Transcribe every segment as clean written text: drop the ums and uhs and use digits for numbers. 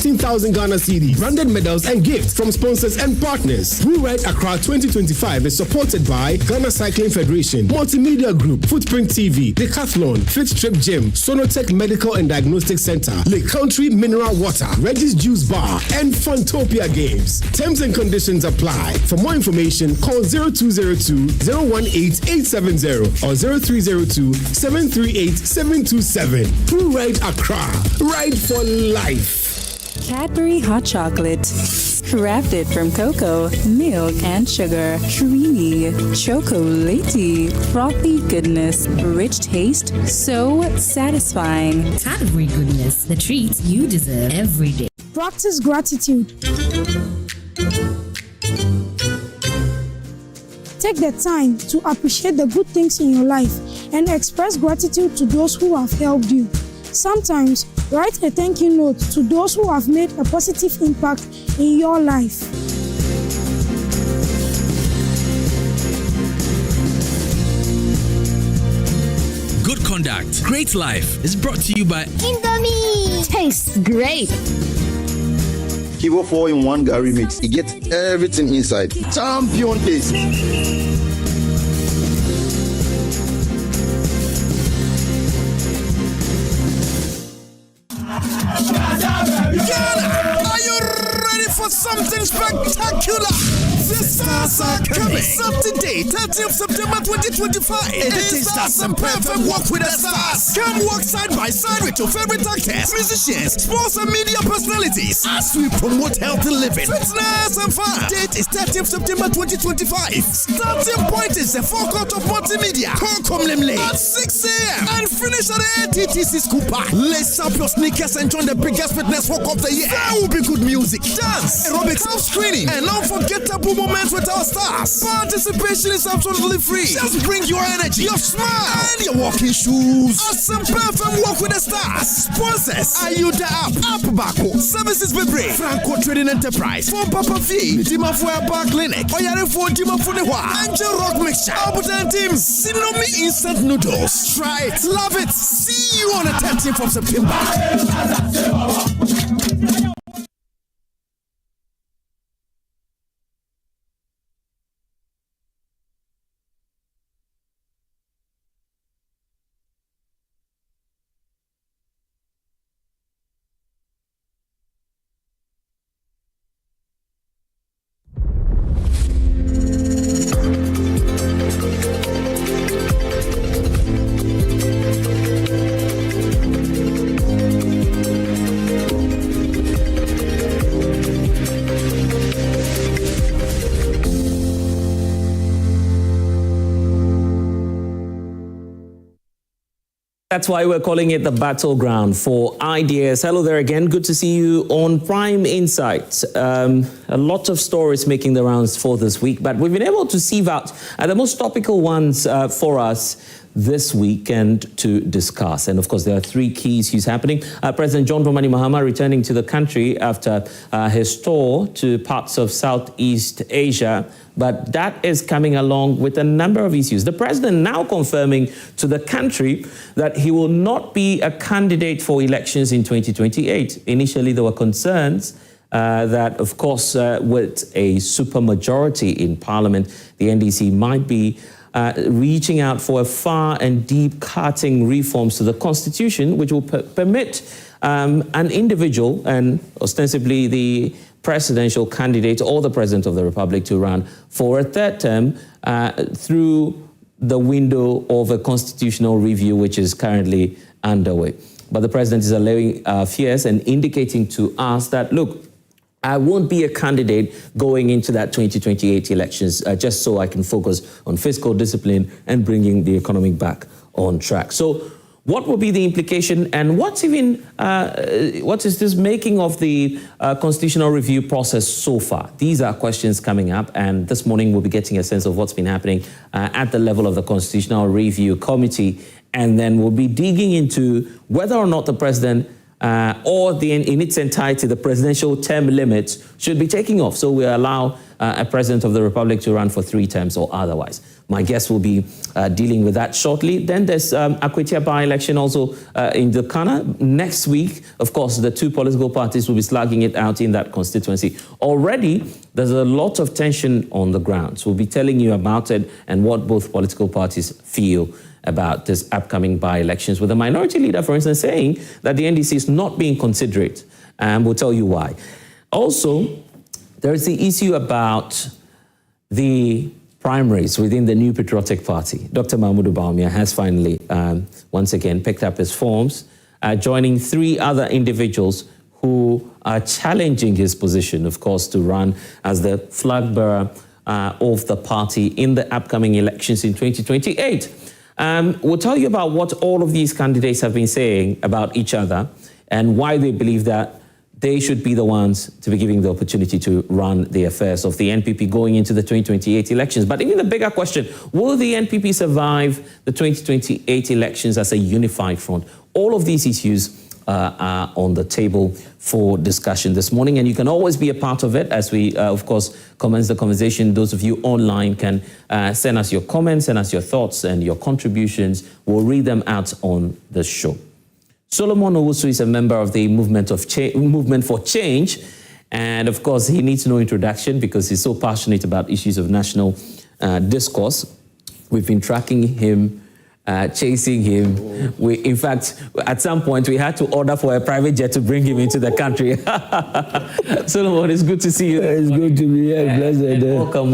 15,000 Ghana cedis, branded medals and gifts from sponsors and partners. Blue Ride Accra 2025 is supported by Ghana Cycling Federation, Multimedia Group, Footprint TV, Decathlon, Fit Strip Gym, Sonotech Medical and Diagnostic Center, Lake Country Mineral Water, Reggie's Juice Bar, and Funtopia Games. Terms and conditions apply. For more information, call 0202-018-870 or 0302-738-727. Blue Ride Accra. Ride for life. Cadbury Hot Chocolate. Crafted from cocoa, milk, and sugar. Creamy, chocolatey, frothy goodness, rich taste, so satisfying. Cadbury goodness, the treats you deserve every day. Practice gratitude. Take the time to appreciate the good things in your life and express gratitude to those who have helped you. Sometimes, write a thank you note to those who have made a positive impact in your life. Good Conduct, Great Life is brought to you by Indomie. Tastes great. Kivo 4-in-1 Gary Mix. You get everything inside. Champion taste. Ghana, are you ready for something spectacular? The stars are coming. Saturday, 30th September 2025. It is Stars and Perfect Walk with the Stars. Come walk side by side with your favorite actors, musicians, sports and media personalities as we promote healthy living, fitness and fun. Date is 30th September 2025. Starting point is the forecourt of multimedia, Konkomlemle, at 6 a.m. and finish at the ATTC School Park. Lace up your sneakers and join the biggest fitness walk of the year. There will be good music, dance, aerobics, self-screening, and unforgettable moments with our stars. Participation is absolutely free. Just bring your energy, your smile, and your walking shoes. Awesome Perfect Walk with the Stars. Sponsors: Ayuda App Bako, Services Bebre, Franco Trading Enterprise, For Papa Fee, Dimafua Bar Clinic, Oyare for Dimafunewa, Angel Rock Mixture, Albertan Teams, Sinomi Instant Noodles. Try it, love it. See you on the 13th of September. That's why we're calling it the battleground for ideas. Hello there again. Good to see you on Prime Insights. A lot of stories making the rounds for this week, but we've been able to sieve out the most topical ones for us this weekend to discuss. And of course, there are three key issues happening. President John Dramani Mahama returning to the country after his tour to parts of Southeast Asia. But that is coming along with a number of issues. The president now confirming to the country that he will not be a candidate for elections in 2028. Initially, there were concerns that, of course, with a supermajority in parliament, the NDC might be reaching out for a far and deep-cutting reforms to the constitution, which will permit an individual, and ostensibly the presidential candidate or the president of the republic, to run for a third term through the window of a constitutional review, which is currently underway. But the president is allaying fears and indicating to us that, look, I won't be a candidate going into that 2028 elections just so I can focus on fiscal discipline and bringing the economy back on track. So what will be the implication, and what is this making of the constitutional review process so far? These are questions coming up, and this morning we'll be getting a sense of what's been happening at the level of the Constitutional Review Committee, and then we'll be digging into whether or not the president or in its entirety, the presidential term limit should be taken off. So we allow a president of the republic to run for 3 terms or otherwise. My guest will be dealing with that shortly. Then there's Akwatia By-Election also in the Ghana. Next week, of course, the 2 political parties will be slugging it out in that constituency. Already, there's a lot of tension on the ground. So we'll be telling you about it and what both political parties feel about this upcoming by-elections, with the minority leader, for instance, saying that the NDC is not being considerate, and we'll tell you why. Also, there is the issue about the primaries within the New Patriotic Party. Dr. Mahmoud Bawumia has finally, once again, picked up his forms, joining 3 other individuals who are challenging his position, of course, to run as the flag bearer of the party in the upcoming elections in 2028. We'll tell you about what all of these candidates have been saying about each other and why they believe that they should be the ones to be giving the opportunity to run the affairs of the NPP going into the 2028 elections. But even the bigger question, will the NPP survive the 2028 elections as a unified front? All of these issues are on the table for discussion this morning, and you can always be a part of it as we, of course, commence the conversation. Those of you online can send us your comments, send us your thoughts and your contributions. We'll read them out on the show. Solomon Owusu is a member of the Movement for Change, and of course, he needs no introduction because he's so passionate about issues of national discourse. We've been tracking him, chasing him. In fact, at some point, we had to order for a private jet to bring him into the country. Solomon, it's good to see you. It's good to be here. Blessed. Welcome.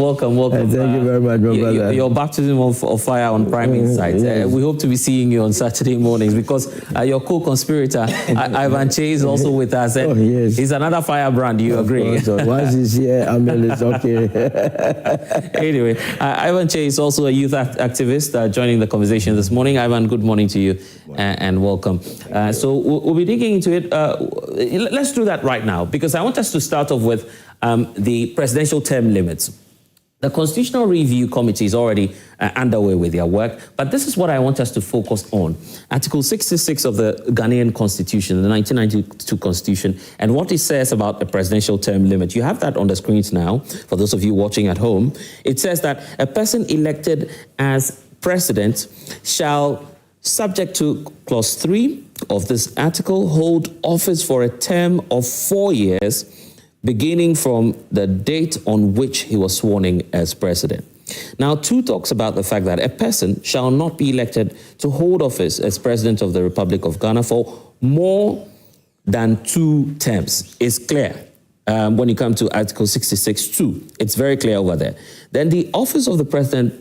Thank you very much, my brother. Your baptism of fire on Prime Insight. Yes. We hope to be seeing you on Saturday mornings because your co-conspirator, Ivan Che, is also with us. Oh, yes. He's another firebrand, you agree? Once he's here, I mean, it's okay. Anyway, Ivan Che is also a youth activist joining the conversation this morning. Ivan, good morning to you and welcome. So we'll be digging into it. Let's do that right now because I want us to start off with the presidential term limits. The Constitutional Review Committee is already underway with their work, but this is what I want us to focus on. Article 66 of the Ghanaian Constitution, the 1992 Constitution, and what it says about the presidential term limit. You have that on the screens now, for those of you watching at home. It says that a person elected as president shall, subject to clause 3 of this article, hold office for a term of 4 years, beginning from the date on which he was sworn in as president. Now, 2 talks about the fact that a person shall not be elected to hold office as president of the Republic of Ghana for more than 2 terms. It's clear when you come to Article 66(2). It's very clear over there. Then the office of the president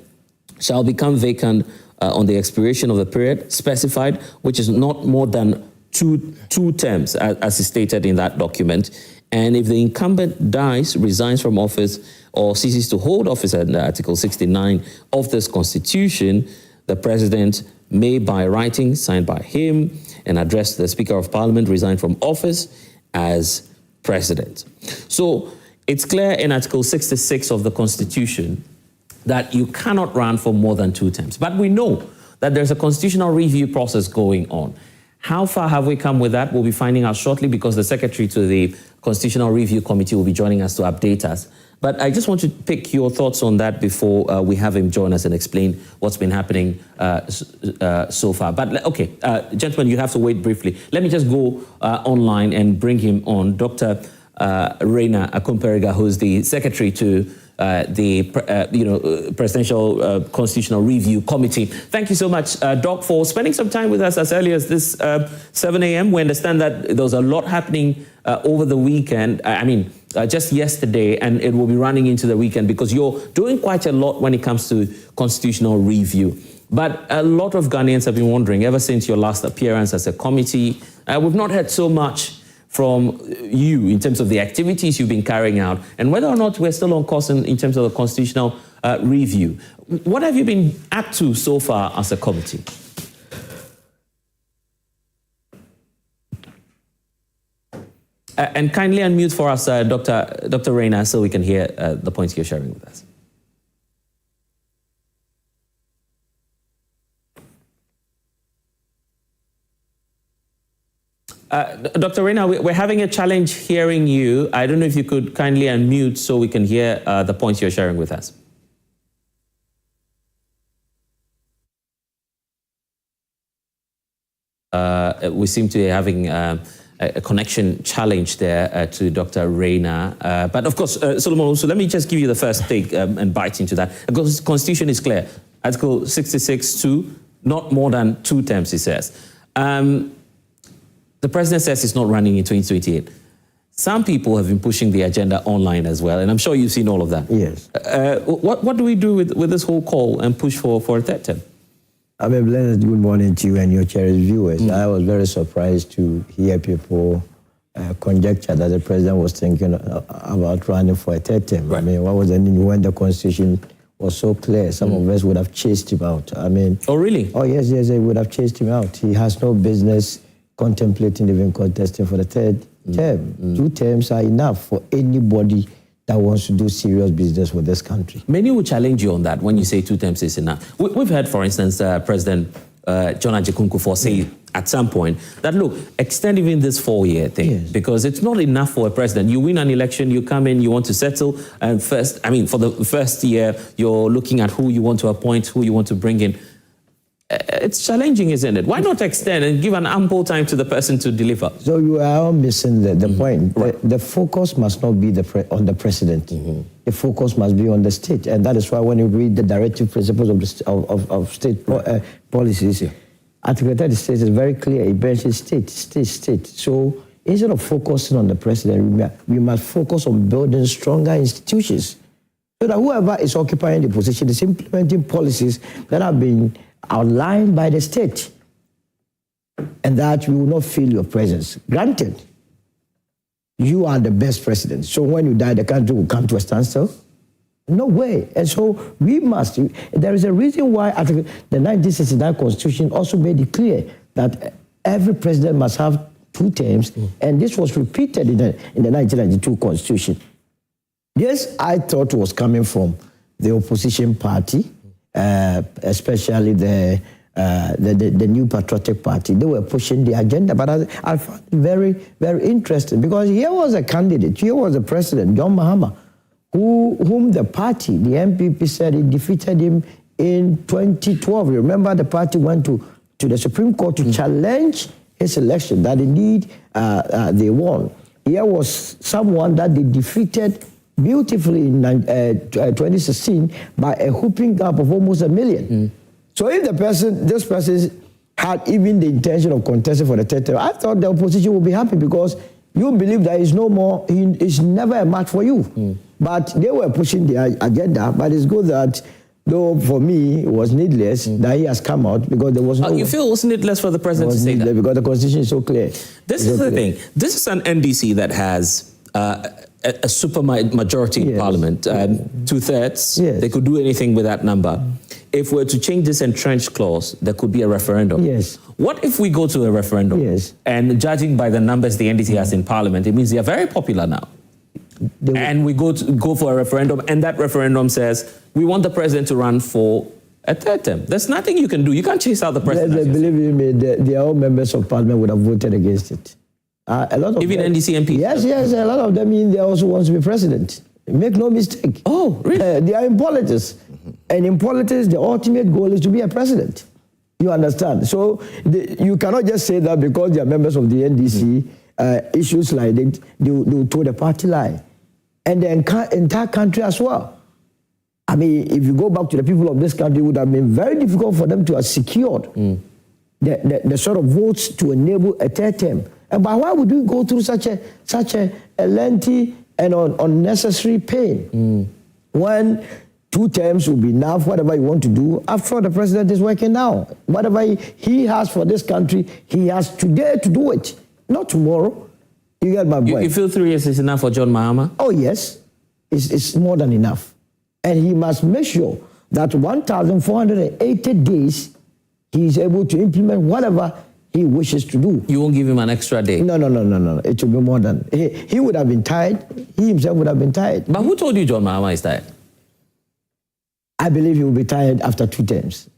shall become vacant on the expiration of the period specified, which is not more than two terms, as is stated in that document. And if the incumbent dies, resigns from office, or ceases to hold office under Article 69 of this Constitution, the President may, by writing signed by him and addressed to the Speaker of Parliament, resign from office as President. So it's clear in Article 66 of the Constitution that you cannot run for more than 2 terms. But we know that there's a constitutional review process going on. How far have we come with that? We'll be finding out shortly because the Secretary to the Constitutional Review Committee will be joining us to update us. But I just want to pick your thoughts on that before we have him join us and explain what's been happening so far. But okay, gentlemen, you have to wait briefly. Let me just go online and bring him on. Dr. Reina Akomperega, who's the Secretary to the Presidential Constitutional Review Committee. Thank you so much, Doc, for spending some time with us as early as this 7 a.m. We understand that there was a lot happening over the weekend. Just yesterday, and it will be running into the weekend because you're doing quite a lot when it comes to constitutional review. But a lot of Ghanaians have been wondering, ever since your last appearance as a committee, we've not heard so much from you in terms of the activities you've been carrying out and whether or not we're still on course in terms of the constitutional review. What have you been up to so far as a committee? And kindly unmute for us, Dr. Reina, so we can hear the points you're sharing with us. Dr. Reina, we're having a challenge hearing you. I don't know if you could kindly unmute so we can hear the points you're sharing with us. We seem to be having a connection challenge there to Dr. Reina. But of course, Solomon, so let me just give you the first take and bite into that. The Constitution is clear. Article 66(2), not more than 2 terms, it says. The president says he's not running in 2028. Some people have been pushing the agenda online as well, and I'm sure you've seen all of that. Yes. What do we do with this whole call and push for a third term? I mean, Blessed, good morning to you and your cherished viewers. I was very surprised to hear people conjecture that the president was thinking about running for a third term. Right. I mean, what was the need when the Constitution was so clear? Some of us would have chased him out. I mean... Oh, really? Oh, yes, they would have chased him out. He has no business contemplating even contesting for the third term. 2 terms are enough for anybody that wants to do serious business with this country. Many will challenge you on that when you say 2 terms is enough. We've heard, for instance, President John Ajay-Kunkufo say at some point that, look, extend even this 4-year thing, because it's not enough for a president. You win an election, you come in, you want to settle, and for the first year, you're looking at who you want to appoint, who you want to bring in. It's challenging, isn't it? Why not extend and give an ample time to the person to deliver? So you are missing the point. Right. The focus must not be on the president. The focus must be on the state. And that is why when you read the directive principles of state policies, Article 36 is very clear. It mentions state. So instead of focusing on the president, we must focus on building stronger institutions. So that whoever is occupying the position is implementing policies that have been outlined by the state, and that you will not feel your presence. Granted, you are the best president. So when you die, the country will come to a standstill? No way. And so we must. There is a reason why the 1969 Constitution also made it clear that every president must have 2 terms, and this was repeated in the 1992 Constitution. Yes, I thought was coming from the opposition party, especially the New Patriotic Party. They were pushing the agenda, but I found it very, very interesting, because here was a candidate, here was a president, John Mahama, whom the party, the NPP, said it defeated him in 2012. You remember the party went to the Supreme Court to challenge his election, that indeed they won. Here was someone that they defeated beautifully in 2016 by a whooping gap of almost 1 million. So if this person had even the intention of contesting for the third term, I thought the opposition would be happy, because you believe that he's he's never a match for you. But they were pushing the agenda. But it's good that, though for me it was needless, that he has come out, because there was no... You feel it was needless for the president to say that? Because the Constitution is so clear. This is the thing. This is an NDC that has a super majority in Parliament, 2/3. They could do anything with that number. If we're to change this entrenched clause, there could be a referendum. What if we go to a referendum? And judging by the numbers the NDC has in Parliament, it means they are very popular now. And we go for a referendum, and that referendum says, we want the president to run for a third term. There's nothing you can do. You can't chase out the president. Believe me, the all members of Parliament would have voted against it. A lot of even them, NDC MPs? Yes, a lot of them mean they also want to be president. Make no mistake. Oh, really? They are in politics. And in politics, the ultimate goal is to be a president. You understand? So you cannot just say that because they are members of the NDC, issues like that, they will toe the party line. And the entire country as well. I mean, if you go back to the people of this country, it would have been very difficult for them to have secured the sort of votes to enable a third term. But why would we go through such a lengthy and unnecessary pain when 2 terms will be enough? Whatever you want to do, after all, the president is working now. Whatever he has for this country, he has today to do it, not tomorrow. You get my point. You feel 3 years is enough for John Mahama? Oh yes, it's more than enough, and he must make sure that 1,480 days he is able to implement whatever he wishes to do. You won't give him an extra day? No. It will be more than... He would have been tired. He himself would have been tired. But who told you John Mahama is tired? I believe he will be tired after 2 terms.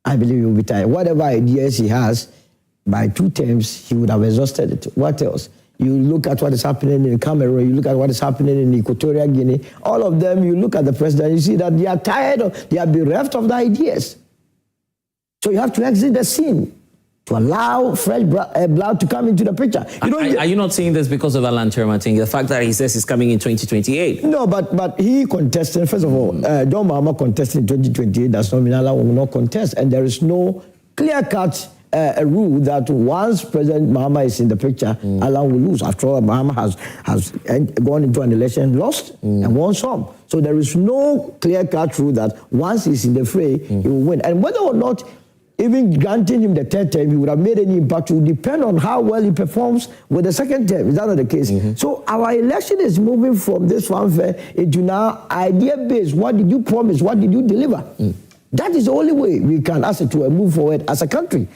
I believe he will be tired. Whatever ideas he has, by 2 terms, he would have exhausted it. What else? You look at what is happening in Cameroon, you look at what is happening in Equatorial Guinea, all of them, you look at the president, you see that they are tired of, they are bereft of the ideas. So you have to exit the scene to allow fresh blood to come into the picture. Are you not saying this because of Alan Chermating, the fact that he says he's coming in 2028? No, but he contested, first of all, John Mahama contested in 2028, does not mean Alan will not contest, and there is no clear-cut a rule that once President Mahama is in the picture, Alan will lose. After all, Mahama has gone into an election, lost, and won some. So there is no clear-cut rule that once he's in the fray, he will win. And whether or not even granting him the 3rd term, he would have made any impact, will depend on how well he performs with the 2nd term. Is that not the case? So our election is moving from this fanfare into now idea-based. What did you promise? What did you deliver? That is the only way we can ask it to move forward as a country.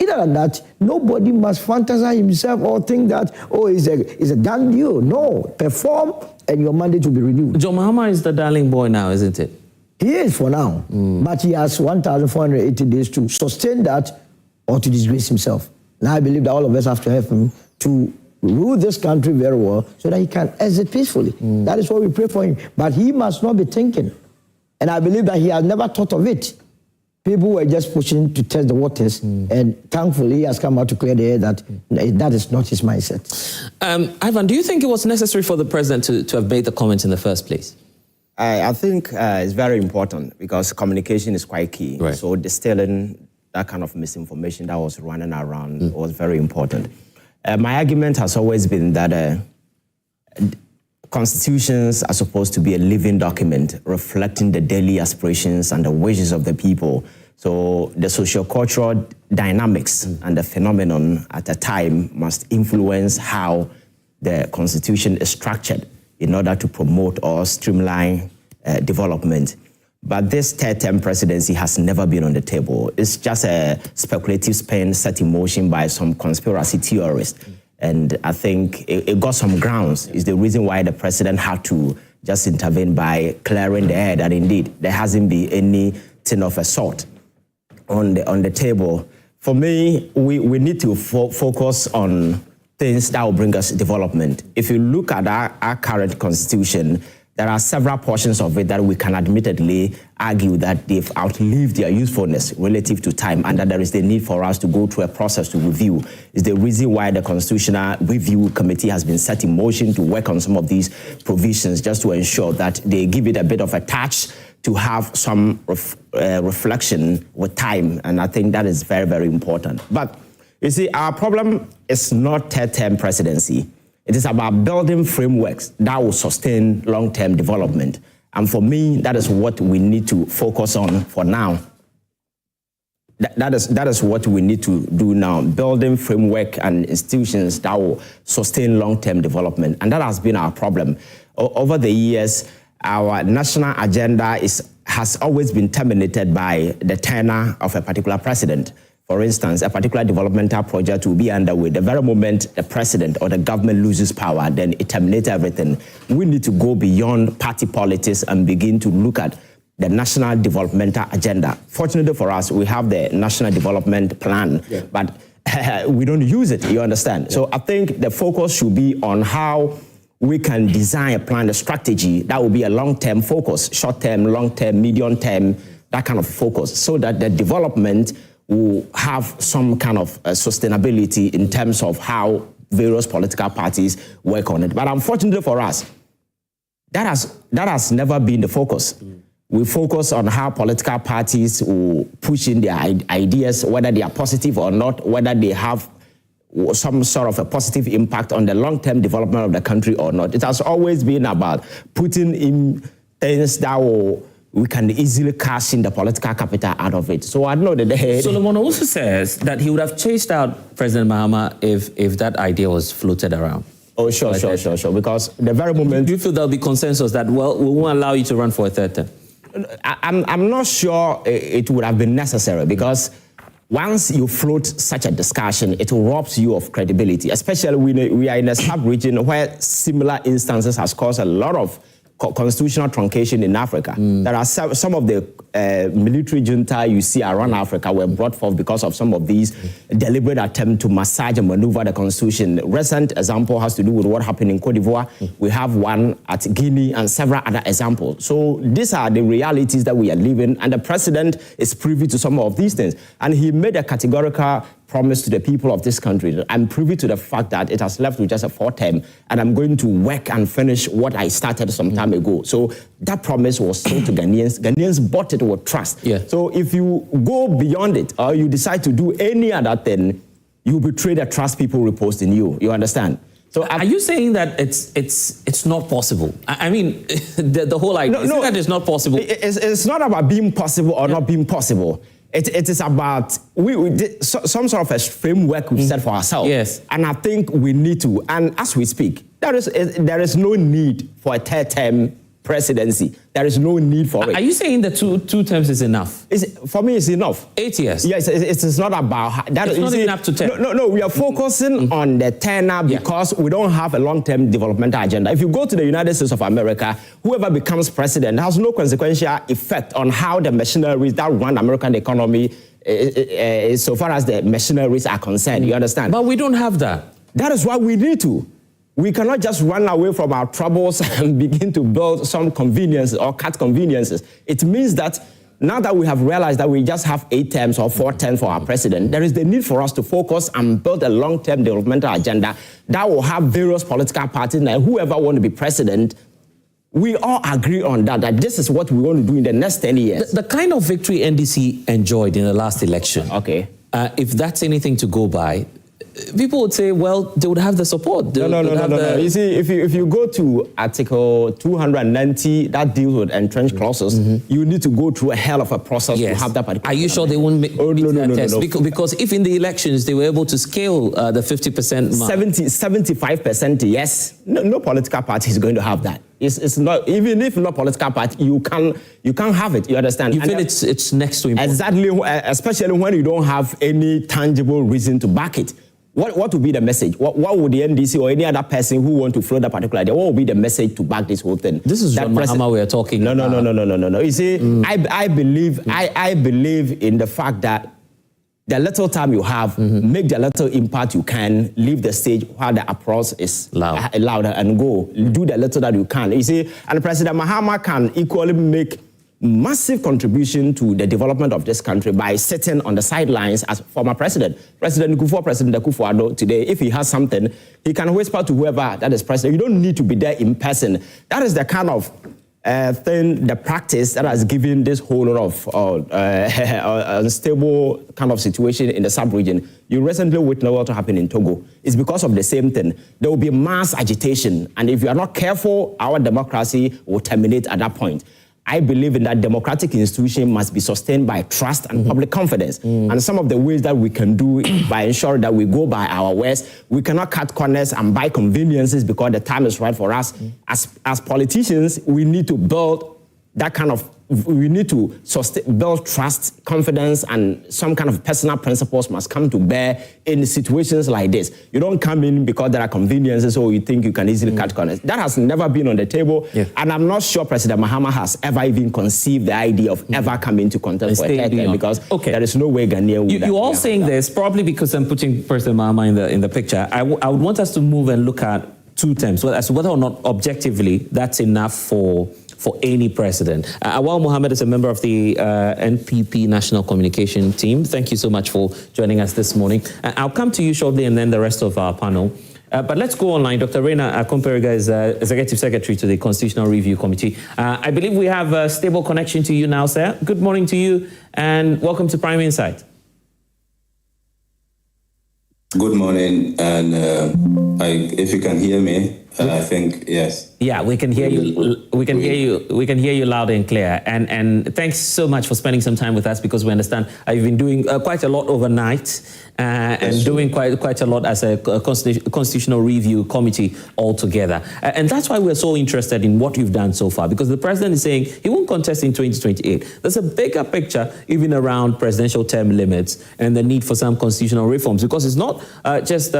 Other than that, nobody must fantasize himself or think that, oh, it's a done deal. No, perform and your mandate will be renewed. John Mahama is the darling boy now, isn't it? He is for now, but he has 1,480 days to sustain that or to disgrace himself. Now I believe that all of us have to help him to rule this country very well so that he can exit peacefully. That is what we pray for him. But he must not be thinking. And I believe that he has never thought of it. People were just pushing to test the waters, and thankfully he has come out to clear the air that that is not his mindset. Ivan, do you think it was necessary for the president to have made the comment in the first place? I think it's very important because communication is quite key. Right. So distilling that kind of misinformation that was running around was very important. My argument has always been that constitutions are supposed to be a living document reflecting the daily aspirations and the wishes of the people. So the socio-cultural dynamics and the phenomenon at a time must influence how the constitution is structured in order to promote or streamline development. But this 3rd term presidency has never been on the table. It's just a speculative spin set in motion by some conspiracy theorists. And I think it got some grounds. It's the reason why the president had to just intervene by clearing the air that indeed there hasn't been anything of a sort on the table. For me, we need to focus on things that will bring us development. If you look at our current constitution, there are several portions of it that we can admittedly argue that they've outlived their usefulness relative to time, and that there is the need for us to go through a process to review. It's the reason why the Constitutional Review Committee has been set in motion to work on some of these provisions, just to ensure that they give it a bit of a touch to have some reflection with time. And I think that is very, very important. But you see, our problem is not 3rd term presidency. It is about building frameworks that will sustain long-term development. And for me, that is what we need to focus on for now. That is what we need to do now, building framework and institutions that will sustain long-term development. And that has been our problem. Over the years, our national agenda has always been terminated by the tenure of a particular president. For instance, a particular developmental project will be underway. The very moment the president or the government loses power, then it terminates everything. We need to go beyond party politics and begin to look at the national developmental agenda. Fortunately for us, we have the National Development Plan, but we don't use it, you understand? Yeah. So I think the focus should be on how we can design a plan, a strategy that will be a long-term focus, short-term, long-term, medium-term, that kind of focus, so that the development will have some kind of sustainability in terms of how various political parties work on it. But unfortunately for us, that has never been the focus. We focus on how political parties will push in their ideas, whether they are positive or not, whether they have some sort of a positive impact on the long-term development of the country or not. It has always been about putting in things that we can easily cash in the political capital out of it. So I know that Solomon also says that he would have chased out President Mahama if that idea was floated around. Oh, sure. Because the very moment... Do you feel there'll be consensus that, well, we won't allow you to run for a 3rd term? I'm not sure it would have been necessary, because once you float such a discussion, it robs you of credibility, especially when we are in a sub-region where similar instances has caused a lot of constitutional truncation in Africa. There are some of the military junta you see around Africa were brought forth because of some of these deliberate attempts to massage and maneuver the constitution. Recent example has to do with what happened in Cote d'Ivoire. We have one at Guinea and several other examples. So these are the realities that we are living, and the president is privy to some of these things. And he made a categorical promise to the people of this country that I'm privy to the fact that it has left with just a 4th term, and I'm going to work and finish what I started some time ago. So that promise was sold to Ghanaians. Ghanaians bought it with trust. Yeah. So if you go beyond it or you decide to do any other thing, you betray the trust people repose in you. You understand? So are you saying that it's not possible? I mean, the whole idea is that it's not possible. It's not about being possible or not being possible. It is about we did some sort of a framework we've set for ourselves. Yes. And I think we need to, and as we speak, there is no need for a 3rd term presidency. There is no need for it. Are you saying that two terms is enough? For me, it's enough. 8 years? Yes, it's not about that. It's not even up to 10. No, we are focusing on the tenor because we don't have a long-term developmental agenda. If you go to the United States of America, whoever becomes president has no consequential effect on how the machineries that run the American economy, so far as the machineries are concerned. You understand? But we don't have that. That is why we need to. We cannot just run away from our troubles and begin to build some conveniences or cut conveniences. It means that now that we have realized that we just have 8 terms or 4 terms for our president, there is the need for us to focus and build a long-term developmental agenda that will have various political parties and whoever want to be president. We all agree on that this is what we want to do in the next 10 years. The kind of victory NDC enjoyed in the last election, if that's anything to go by, people would say, well, they would have the support. No. You see, if you go to Article 290, that deals with entrenched clauses, you need to go through a hell of a process to have that particular. Are you sure they won't make that test? Because if in the elections they were able to scale the 50% mark. 75%, yes. No political party is going to have that. It's not, even if not political party, you can't have it. You understand? You feel it's next to impossible. Exactly, especially when you don't have any tangible reason to back it. What would be the message? What would the NDC or any other person who want to float that particular idea, what would be the message to back this whole thing? This is John Mahama we are talking about. No. You see, I believe in the fact that the little time you have, make the little impact you can, leave the stage while the applause is louder and go. Do the little that you can. You see, and President Mahama can equally make massive contribution to the development of this country by sitting on the sidelines as former president. President Akufo-Addo today, if he has something, he can whisper to whoever that is president. You don't need to be there in person. That is the kind of thing, the practice that has given this whole lot of unstable kind of situation in the sub-region. You recently witnessed what happened in Togo. It's because of the same thing. There will be mass agitation, and if you are not careful, our democracy will terminate at that point. I believe in that democratic institution must be sustained by trust and public confidence. And some of the ways that we can do it by ensuring that we go by our words. We cannot cut corners and buy conveniences because the time is right for us. As politicians, we need to build that kind of, we need to build trust, confidence, and some kind of personal principles must come to bear in situations like this. You don't come in because there are conveniences or you think you can easily cut corners. That has never been on the table. And I'm not sure President Mahama has ever even conceived the idea of ever coming to contest for a third term because there is no way Ghanaian would. You're all saying this probably because I'm putting President Mahama in the picture. I would want us to move and look at 2 terms, as to whether or not objectively that's enough for any president. Awal Mohammed is a member of the NPP National Communication Team. Thank you so much for joining us this morning. I'll come to you shortly and then the rest of our panel. But let's go online. Dr. Reina Akomperiga is Executive Secretary to the Constitutional Review Committee. I believe we have a stable connection to you now, sir. Good morning to you and welcome to Prime Insight. Good morning, and if you can hear me, I think yes. Yeah, we can hear you. We can hear you. We can hear you loud and clear. And thanks so much for spending some time with us because we understand you've been doing quite a lot overnight and doing quite a lot as a constitutional review committee altogether. And that's why we're so interested in what you've done so far because the president is saying he won't contest in 2028. There's a bigger picture even around presidential term limits and the need for some constitutional reforms because it's not just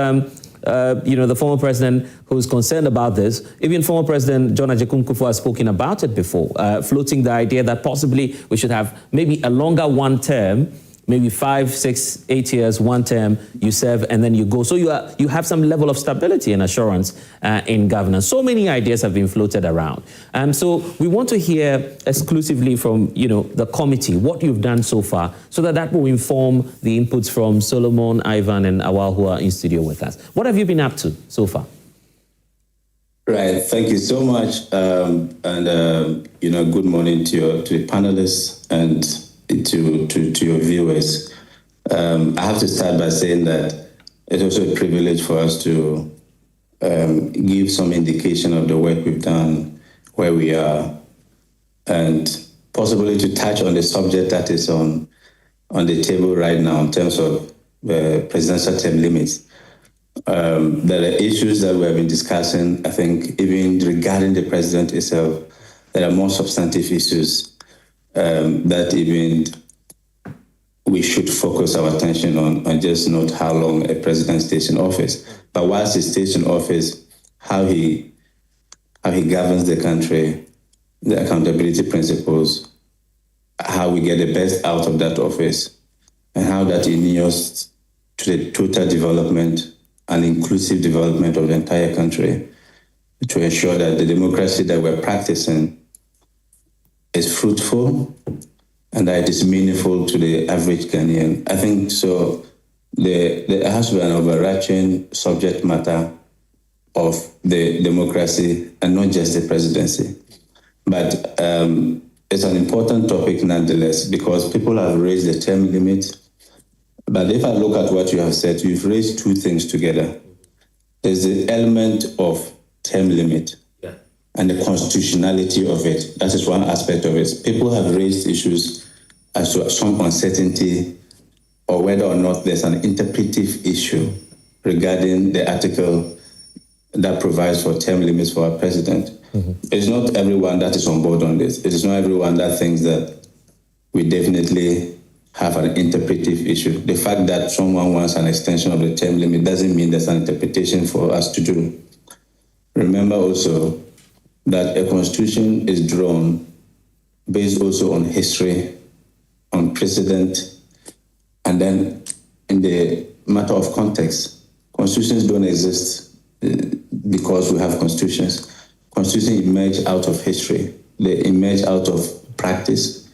the former president who's concerned about this. Even former President John Agyekum Kufuor has spoken about it before, floating the idea that possibly we should have maybe a longer one term, maybe 5, 6, 8 years, one term, you serve and then you go. So you have some level of stability and assurance in governance. So many ideas have been floated around. So we want to hear exclusively from, the committee, what you've done so far, so that will inform the inputs from Solomon, Ivan, and Awal, who are in studio with us. What have you been up to so far? Right. Thank you so much. Good morning to the panelists and to your viewers. I have to start by saying that it's also a privilege for us to give some indication of the work we've done, where we are, and possibly to touch on the subject that is on the table right now in terms of presidential term limits. There are issues that we have been discussing. I think even regarding the president itself, there are more substantive issues that even we should focus our attention on, and just not how long a president stays in office, but whilst he stays in office, how he governs the country, the accountability principles, how we get the best out of that office, and how that inures to the total development and inclusive development of the entire country, to ensure that the democracy that we're practicing is fruitful and that it is meaningful to the average Ghanaian. I think so. There has to be an overarching subject matter of the democracy and not just the presidency. But it's an important topic nonetheless, because people have raised the term limit. But if I look at what you have said, you've raised two things together. There's the element of term limit and the constitutionality of it. That is one aspect of it. People have raised issues as to some uncertainty or whether or not there's an interpretive issue regarding the article that provides for term limits for our president. Mm-hmm. It's not everyone that is on board on this. It is not everyone that thinks that we definitely have an interpretive issue. The fact that someone wants an extension of the term limit doesn't mean there's an interpretation for us to do. Remember also that a constitution is drawn based also on history, on precedent, and then in the matter of context. Constitutions don't exist because we have constitutions. Constitutions emerge out of history. They emerge out of practice,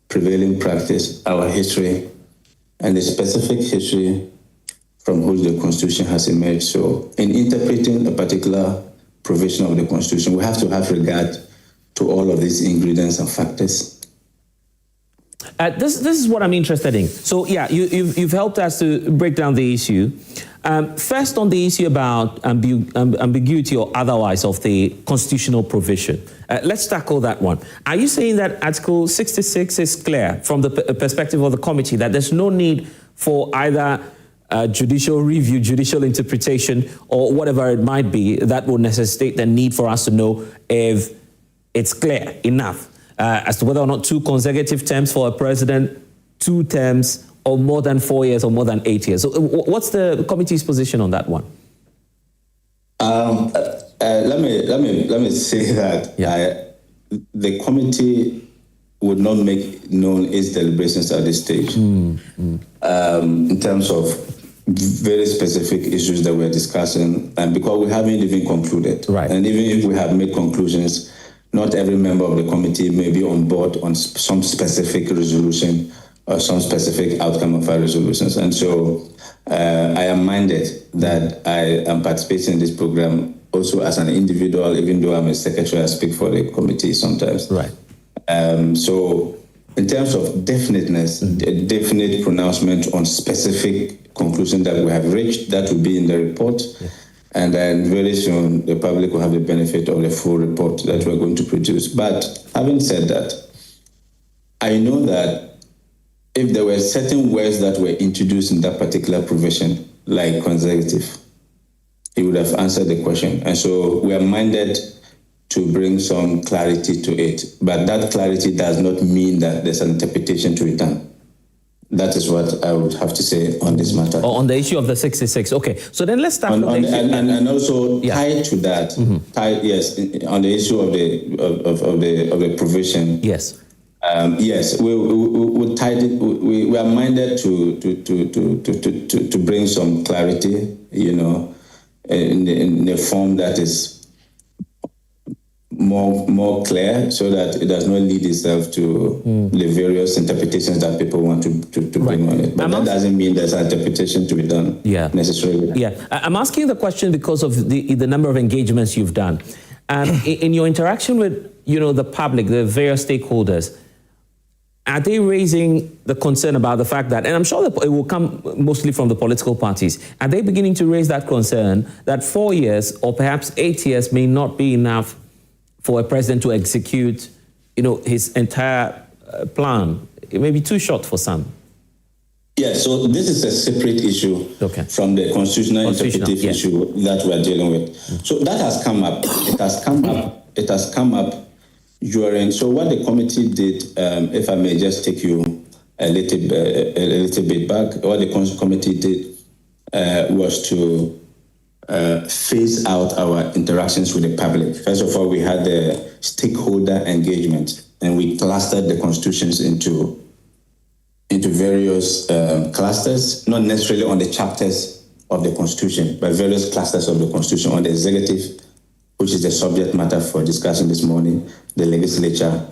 prevailing practice, our history, and the specific history from which the Constitution has emerged. So in interpreting a particular provision of the Constitution, we have to have regard to all of these ingredients and factors. This is what I'm interested in. So yeah, you've helped us to break down the issue. First, on the issue about ambiguity or otherwise of the constitutional provision. Let's tackle that one. Are you saying that Article 66 is clear from the perspective of the committee, that there's no need for either judicial review, judicial interpretation, or whatever it might be that will necessitate the need for us to know if it's clear enough as to whether or not 2 consecutive terms for a president, 2 terms, or more than 4 years, or more than 8 years? So what's the committee's position on that one? Let me say that the committee would not make known its deliberations at this stage in terms of very specific issues that we're discussing, and because we haven't even concluded. Right. And even if we have made conclusions, not every member of the committee may be on board on some specific resolution or some specific outcome of our resolutions. And so I am minded that I am participating in this program also as an individual, even though I'm a secretary, I speak for the committee sometimes. Right. So in terms of definiteness, a definite pronouncement on specific conclusion that we have reached, that will be in the report. Yeah. And then very soon, the public will have the benefit of the full report that we're going to produce. But having said that, I know that if there were certain words that were introduced in that particular provision, like consecutive, it would have answered the question. And so we are minded to bring some clarity to it. But that clarity does not mean that there's an interpretation to it done. That is what I would have to say on this matter. On the issue of the 66. Okay, so then let's start with the issue. And also tied to that, on the issue of the provision. Yes. Yes, we are minded to bring some clarity, in a form that is more clear, so that it does not lead itself to the various interpretations that people want to bring on it. But that doesn't mean there's an interpretation to be done necessarily. Yeah, I'm asking the question because of the number of engagements you've done. In your interaction with, the public, the various stakeholders, are they raising the concern about the fact that, and I'm sure that it will come mostly from the political parties, are they beginning to raise that concern that 4 years or perhaps 8 years may not be enough for a president to execute, his entire plan? It may be too short for some. Yeah, so this is a separate issue from the constitutional interpretive issue that we are dealing with. So that has come up. It has come up during. So what the committee did, if I may just take you a little bit back, what the committee did was to phase out our interactions with the public. First of all, we had the stakeholder engagement, and we clustered the constitutions into various clusters, not necessarily on the chapters of the constitution, but various clusters of the constitution. On the executive, which is the subject matter for discussion this morning, the legislature,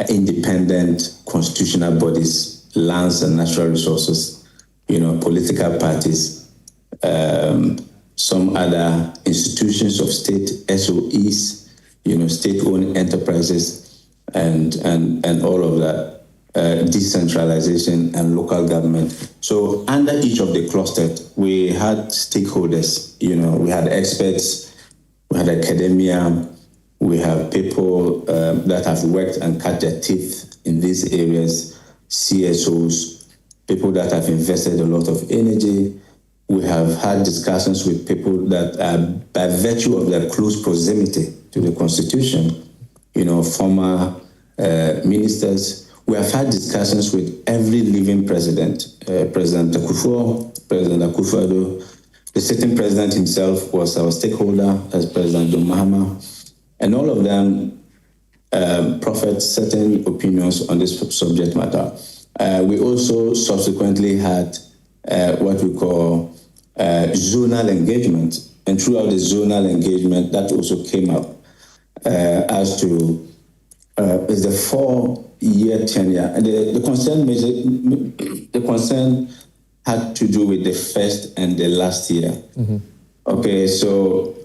independent constitutional bodies, lands and natural resources, political parties, some other institutions of state, SOEs, state-owned enterprises, and all of that, decentralization and local government. So under each of the clusters, we had stakeholders, we had experts, we had academia, we have people that have worked and cut their teeth in these areas, CSOs, people that have invested a lot of energy. We have had discussions with people that are, by virtue of their close proximity to the Constitution, former ministers. We have had discussions with every living president, President Akufo, President Akufo-Addo. The sitting president himself was our stakeholder, as President John Mahama, and all of them proffered certain opinions on this subject matter. We also subsequently had what we call zonal engagement, and throughout the zonal engagement, that also came up as to is the 4-year tenure. And the concern had to do with the first and the last year. Okay, so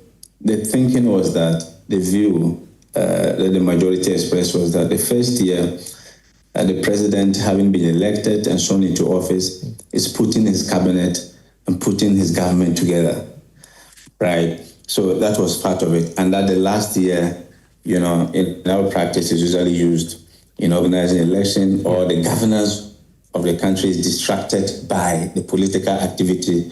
the thinking was that the view that the majority expressed was that the first year, the president, having been elected and sworn into office, is putting his cabinet and putting his government together, right? So that was part of it. And that the last year, in our practice, is usually used in organizing election, or the governance of the country is distracted by the political activity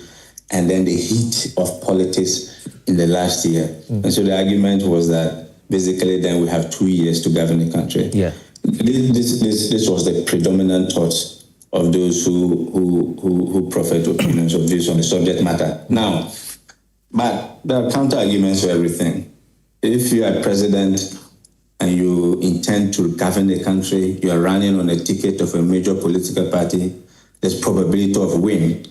and then the heat of politics in the last year. And so the argument was that basically then we have 2 years to govern the country. Yeah. This was the predominant thoughts of those who proffered opinions of views on the subject matter. Now, but there are counter arguments for everything. If you are president and you intend to govern the country, you are running on a ticket of a major political party, there's probability of win.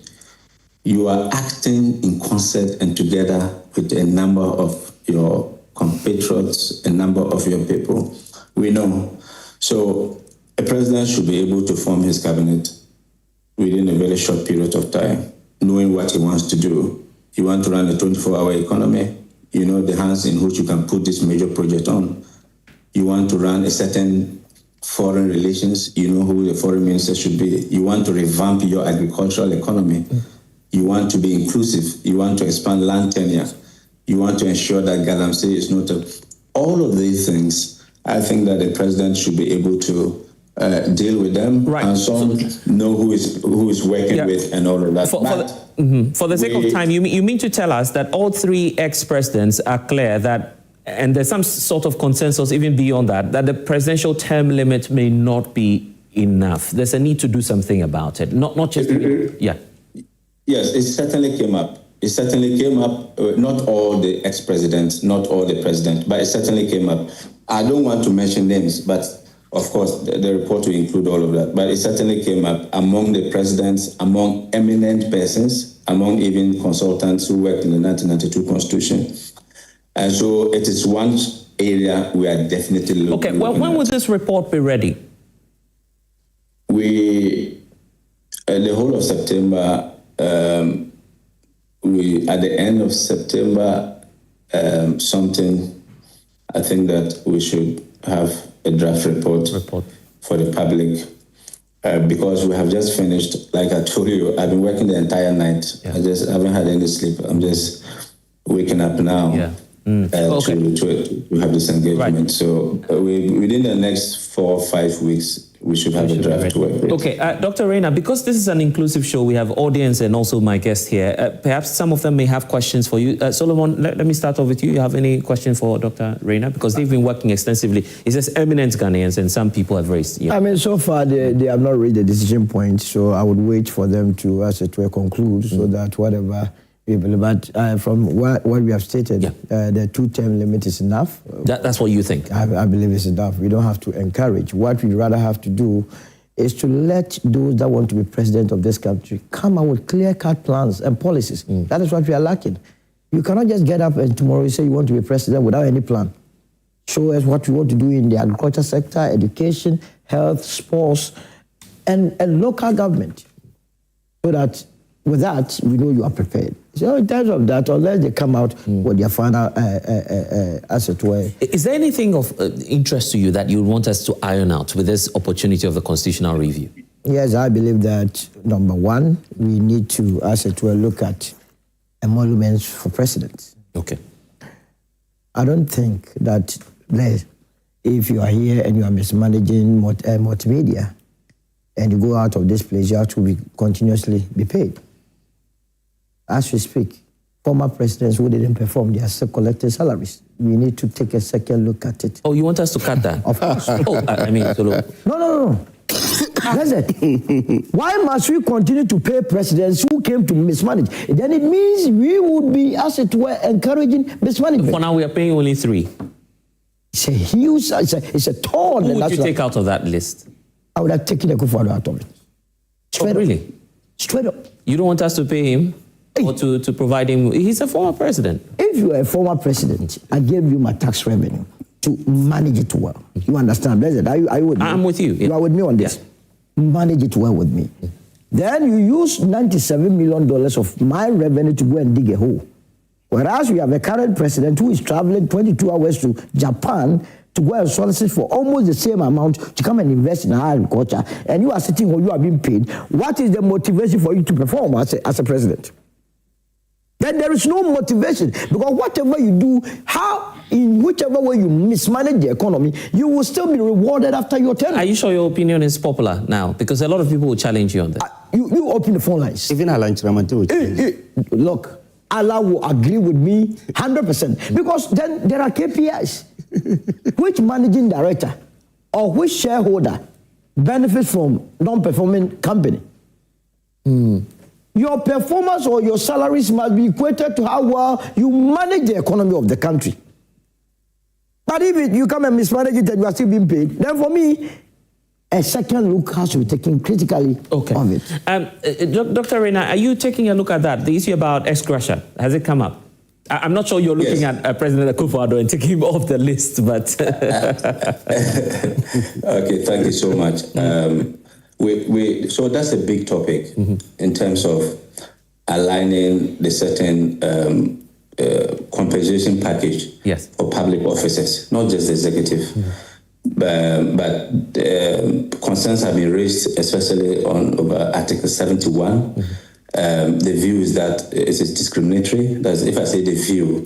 You are acting in concert and together with a number of your compatriots, a number of your people. We know. So a president should be able to form his cabinet within a very short period of time, knowing what he wants to do. You want to run a 24-hour economy, the hands in which you can put this major project on. You want to run a certain foreign relations, who the foreign minister should be. You want to revamp your agricultural economy. You want to be inclusive. You want to expand land tenure. You want to ensure that Galamsey is not all of these things. I think that the president should be able to deal with them, right, and some know who is working with and all of that. For the sake of time, you mean to tell us that all three ex-presidents are clear that, and there's some sort of consensus even beyond that, that the presidential term limit may not be enough. There's a need to do something about it. Not just... Yeah. Yes, it certainly came up. It certainly came up, not all the ex-presidents, not all the presidents, but it certainly came up. I don't want to mention names, but of course, the report will include all of that. But it certainly came up among the presidents, among eminent persons, among even consultants who worked in the 1992 Constitution. And so it is one area we are definitely looking at. Okay, well, when will this report be ready? We, the whole of September, at the end of September, something, I think that we should have a draft report for the public because we have just finished. Like I told you, I've been working the entire night. Yeah. I just haven't had any sleep. I'm just waking up now to have this engagement. Right. So within the next 4 or 5 weeks, we should have a draft to work with. Okay, Dr. Reina, because this is an inclusive show, we have audience and also my guest here. Perhaps some of them may have questions for you. Solomon, let me start off with you. You have any question for Dr. Reina? Because they've been working extensively. It says eminent Ghanaians and some people have raised. Yeah. I mean, so far they have not reached the decision point, so I would wait for them to, as it were, conclude so that whatever... But from what we have stated, the 2-term limit is enough. That's what you think? I believe it's enough. We don't have to encourage. What we'd rather have to do is to let those that want to be president of this country come out with clear-cut plans and policies. That is what we are lacking. You cannot just get up and tomorrow you say you want to be president without any plan. Show us what you want to do in the agriculture sector, education, health, sports, and local government. So that with that, we know you are prepared. So in terms of that, unless they come out with their final, as it were. Is there anything of interest to you that you want us to iron out with this opportunity of the constitutional review? Yes, I believe that, number one, we need to, as it were, look at emoluments for presidents. Okay. I don't think that if you are here and you are mismanaging multimedia and you go out of this place, you have to continuously be paid. As we speak, former presidents who didn't perform, they are still collecting salaries. We need to take a second look at it. Oh, you want us to cut that? Of course. No. Listen, why must we continue to pay presidents who came to mismanage? Then it means we would be, as it were, encouraging mismanagement. For now, we are paying only 3. It's a huge, it's a tall. Who would you take out of that list? I would have taken Akufo-Addo out of it. Straight really? Straight up. You don't want us to pay him? Or to provide him? He's a former president. If you are a former president, I gave you my tax revenue to manage it well. You understand? Blessed, are you with me? I'm with you. Yeah. You are with me on this. Yeah. Manage it well with me. Then you use $97 million of my revenue to go and dig a hole. Whereas we have a current president who is traveling 22 hours to Japan to go and solicit for almost the same amount to come and invest in our agriculture, and you are sitting where you are being paid. What is the motivation for you to perform as a president? Then there is no motivation, because whatever you do, in whichever way you mismanage the economy, you will still be rewarded after your tenure. Are you sure your opinion is popular now? Because a lot of people will challenge you on that. You open the phone lines. Even Allah look, Allah will agree with me 100%. Because then there are KPIs. Which managing director or which shareholder benefits from non-performing company? Your performance or your salaries must be equated to how well you manage the economy of the country. But if you come and mismanage it and you are still being paid, then for me, a second look has to be taken critically of it. Dr. Reina, are you taking a look at that? The issue about ex-gratia, has it come up? I'm not sure you're looking at President Akufo-Addo and taking him off the list, but... Okay, thank you so much. So that's a big topic in terms of aligning the certain compensation package for public officers, not just the executive. But concerns have been raised, especially over Article 71. The view is that it is discriminatory. That's, if I say the view,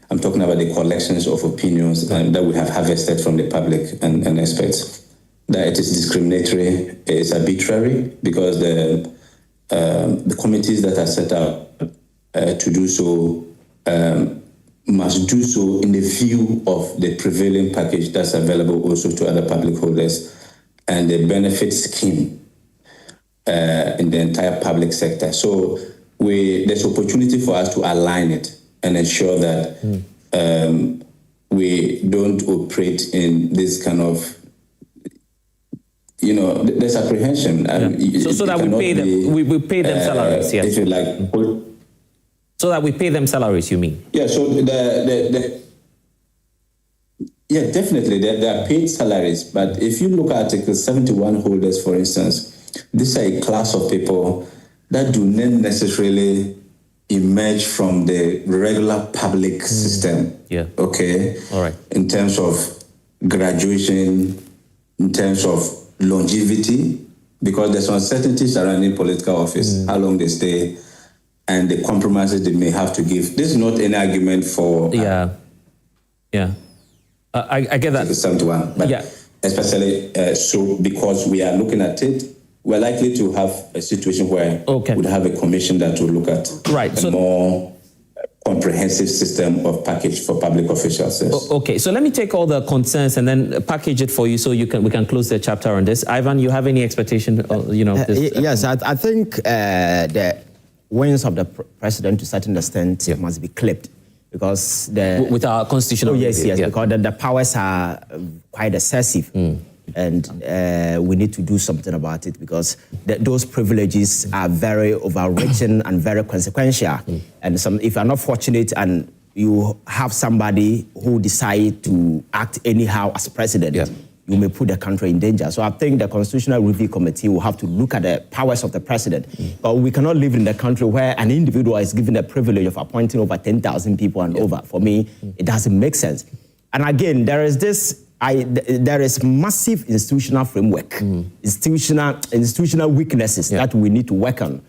I'm talking about the collections of opinions that we have harvested from the public and experts. That it is discriminatory, it's arbitrary, because the committees that are set up to do so must do so in the view of the prevailing package that's available also to other public holders. and the benefit scheme in the entire public sector. So there's opportunity for us to align it and ensure that we don't operate in this kind of, there's apprehension. So that we pay them, we pay them salaries, yes. If you like. So that we pay them salaries, you mean? Yeah, so yeah, definitely, they are paid salaries. But if you look at Article 71 holders, for instance, these are a class of people that do not necessarily emerge from the regular public system. Yeah. Okay. All right. In terms of graduation, in terms of longevity, because there's uncertainty surrounding political office, how long they stay, and the compromises they may have to give. This is not any argument for... I get that. 71, but especially so because we are looking at it, we're likely to have a situation where we'd have a commission that will look at a more comprehensive system of package for public officials. Yes. Okay, so let me take all the concerns and then package it for you so we can close the chapter on this. Ivan, you have any expectation? Yes, I think the wings of the president to a certain extent must be clipped. Because with our constitutional yes, because the powers are quite excessive, and we need to do something about it because those privileges are very overreaching and very consequential. And if you're not fortunate and you have somebody who decide to act anyhow as president, you may put the country in danger. So I think the Constitutional Review Committee will have to look at the powers of the president. But we cannot live in a country where an individual is given the privilege of appointing over 10,000 people and over. For me, it doesn't make sense. And again, there is massive institutional framework, institutional weaknesses that we need to work on.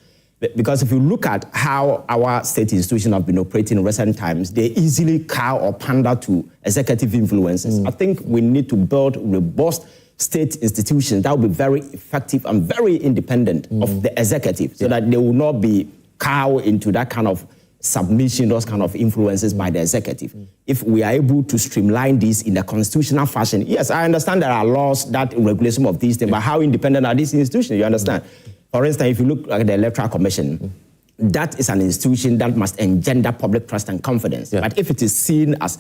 Because if you look at how our state institutions have been operating in recent times, they easily cow or pander to executive influences. I think we need to build robust state institutions that will be very effective and very independent of the executive so that they will not be cow into that kind of submission, those kind of influences by the executive. If we are able to streamline this in a constitutional fashion, yes, I understand there are laws that regulate some of these things, but how independent are these institutions? You understand? For instance, if you look at the Electoral Commission, that is an institution that must engender public trust and confidence. But if it is seen as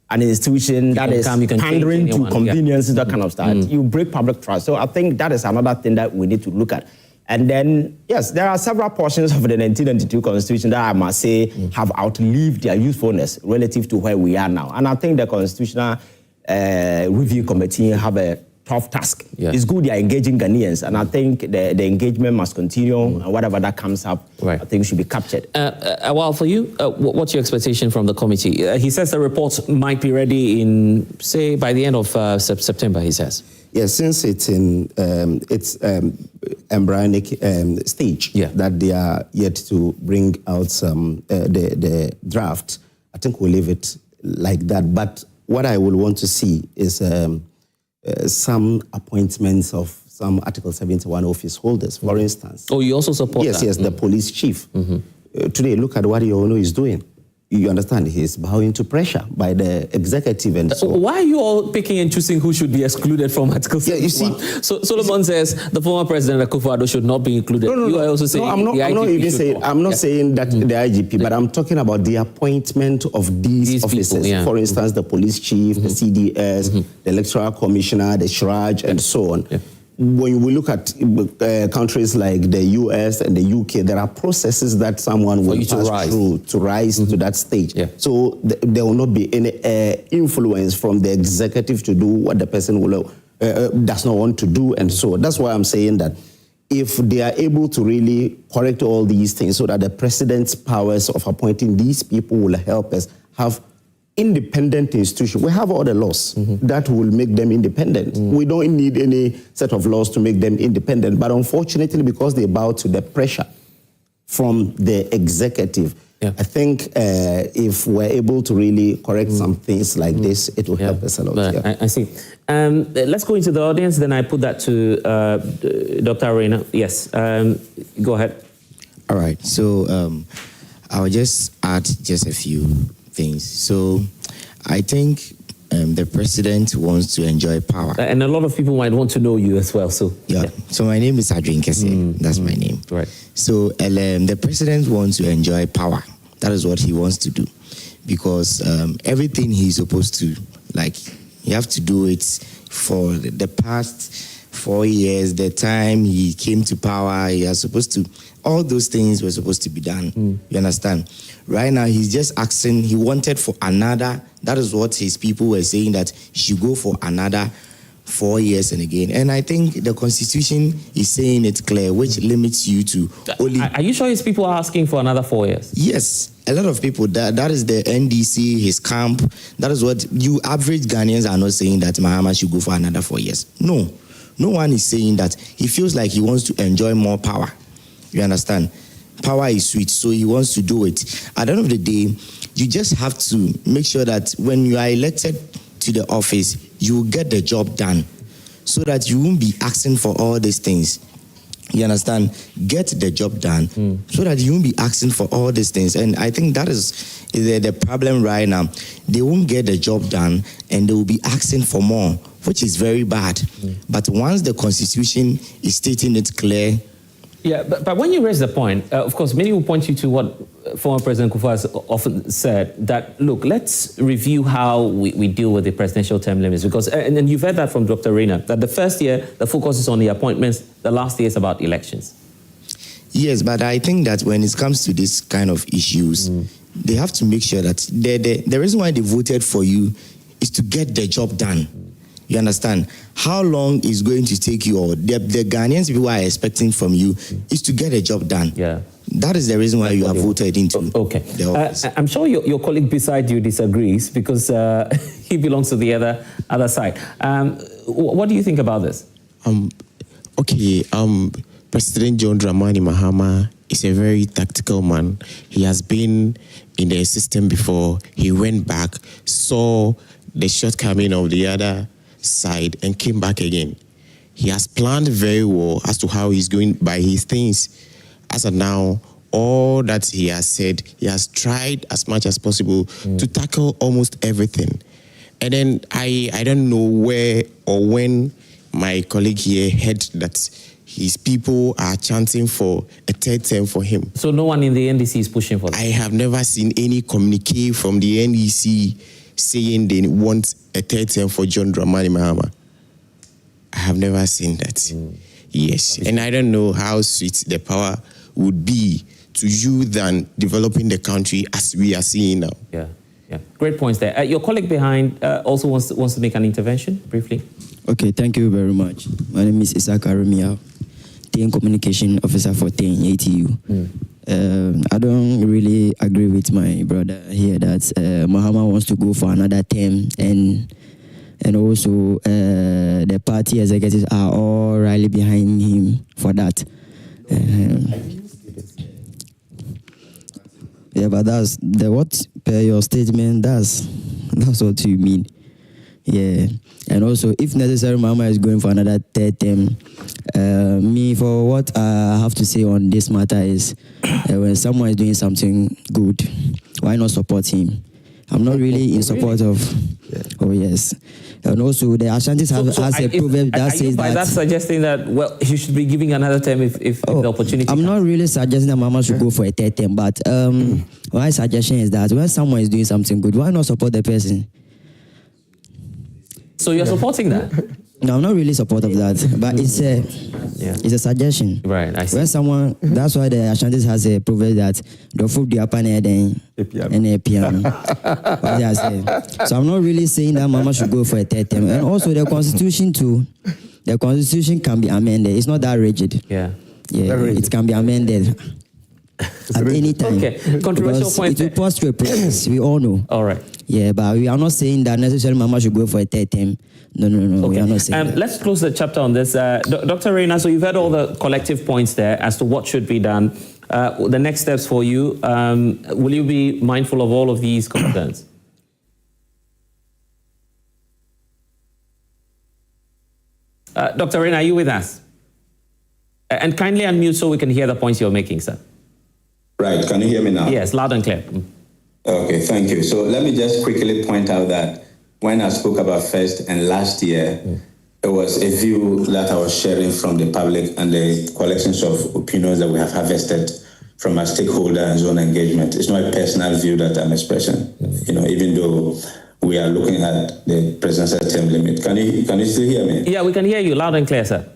an institution that is pandering to conveniences, that kind of stuff, you break public trust. So I think that is another thing that we need to look at. And then, yes, there are several portions of the 1992 Constitution that I must say have outlived their usefulness relative to where we are now. And I think the Constitutional Review Committee have a tough task. It's good they are engaging Ghanaians, and I think the engagement must continue, and whatever that comes up, I think should be captured. Well, for you, what's your expectation from the committee? He says the report might be ready in, say, by the end of September, he says. Yes, since it's in embryonic stage that they are yet to bring out the draft, I think we'll leave it like that. But what I will want to see is some appointments of some Article 71 office holders, for instance. Oh, you also support that? Yes, the police chief. Today, look at what Yono is doing. You understand, he's bowing to pressure by the executive and so on. Why are you all picking and choosing who should be excluded from Article 71? You see, so Solomon says the former president Akufo-Addo should not be included. You are also saying I'm not saying that the IGP, but I'm talking about the appointment of these officers. People, for instance, the police chief, the CDS, the electoral commissioner, the Shraj, and so on. When we look at countries like the US and the UK, there are processes that someone will pass through to rise to that stage. So there will not be any influence from the executive to do what the person will, does not want to do, and so that's why I'm saying that if they are able to really correct all these things so that the president's powers of appointing these people will help us have independent institution. We have all the laws that will make them independent. We don't need any set of laws to make them independent, but unfortunately, because they bow to the pressure from the executive, I think if we're able to really correct some things like this, it will help us a lot. I see. Let's go into the audience, then I put that to Dr. Arena. Yes, go ahead. All right, so I'll just add just a few things. So I think the president wants to enjoy power. And a lot of people might want to know you as well. So yeah. So my name is Adrian Kese. That's my name. Right. So the president wants to enjoy power. That is what he wants to do, because everything he's supposed to, like, you have to do it for the past 4 years. The time he came to power, he was supposed to. All those things were supposed to be done. You understand? Right now, he's just asking. He wanted for another. That is what his people were saying, that he should go for another 4 years and again. And I think the Constitution is saying it clear, which limits you to only. Are you sure his people are asking for another 4 years? Yes, a lot of people. That is the NDC, his camp. That is what you average Ghanaians are not saying, that Mahama should go for another 4 years. No one is saying that. He feels like he wants to enjoy more power. You understand? Power is sweet, so he wants to do it. At the end of the day, you just have to make sure that when you are elected to the office, you get the job done, so that you won't be asking for all these things. You understand? Get the job done, so that you won't be asking for all these things. And I think that is the problem right now. They won't get the job done, and they will be asking for more, which is very bad. But once the Constitution is stating it clear. Yeah, but when you raise the point, of course, many will point you to what former President Kufuor has often said, that, look, let's review how we deal with the presidential term limits. Because, and you've heard that from Dr. Reina, that the first year, the focus is on the appointments, the last year is about elections. Yes, but I think that when it comes to this kind of issues, they have to make sure that the reason why they voted for you is to get the job done. You understand? How long is going to take you, or the Ghanaians people are expecting from you, is to get a job done. Yeah. That is the reason why you are voted into the office. I'm sure your colleague beside you disagrees, because he belongs to the other side. What do you think about this? President John Dramani Mahama is a very tactical man. He has been in the system before. He went back, saw the shortcoming of the other side, and came back again. He has planned very well as to how he's going by his things. As of now, all that he has said, he has tried as much as possible to tackle almost everything. And then I don't know where or when my colleague here heard that his people are chanting for a third term for him. So no one in the NDC is pushing for that? I have never seen any communique from the NDC saying they want a third term for John Dramani Mahama. I have never seen that. Yes. And I don't know how sweet the power would be to you than developing the country as we are seeing now. Yeah. Great points there. Your colleague behind also wants to make an intervention, briefly. Okay, thank you very much. My name is Isaac Arumia, TN Communication Officer for TN ATU. I don't really agree with my brother here that Mahama wants to go for another term, and also the party executives are all rally behind him for that. Yeah, but that's what per your statement. That's what you mean. Yeah, and also if necessary, Mahama is going for another third term. For what I have to say on this matter is, when someone is doing something good, why not support him? I'm not really in support of. Oh yes, and also the Ashantis has a proverb that says that. That's suggesting that he should be giving another term if the opportunity. I'm not really suggesting that Mama should go for a third term, but my suggestion is that when someone is doing something good, why not support the person? So you're supporting that? No, I'm not really supportive of that, but it's a suggestion. Right, I see. When someone, that's why the Ashantis has a proverb that the food the upper and a piano. So I'm not really saying that Mama should go for a third term. And also the Constitution too. The Constitution can be amended. It's not that rigid. Yeah, it can be amended at any time. Okay, controversial point. It will pass through a process. We all know. All right. Yeah, but we are not saying that necessarily Mama should go for a third term. No. Okay. We are not saying that. Let's close the chapter on this. Dr. Reina, so you've heard all the collective points there as to what should be done. The next steps for you, will you be mindful of all of these concerns? Dr. Reina, are you with us? And kindly unmute so we can hear the points you're making, sir. Right, can you hear me now? Yes, loud and clear. Okay, thank you. So let me just quickly point out that when I spoke about first and last year, it was a view that I was sharing from the public and the collections of opinions that we have harvested from our stakeholder and zone engagement. It's not a personal view that I'm expressing, even though we are looking at the presidential term limit. Can you still hear me? Yeah, we can hear you loud and clear, sir.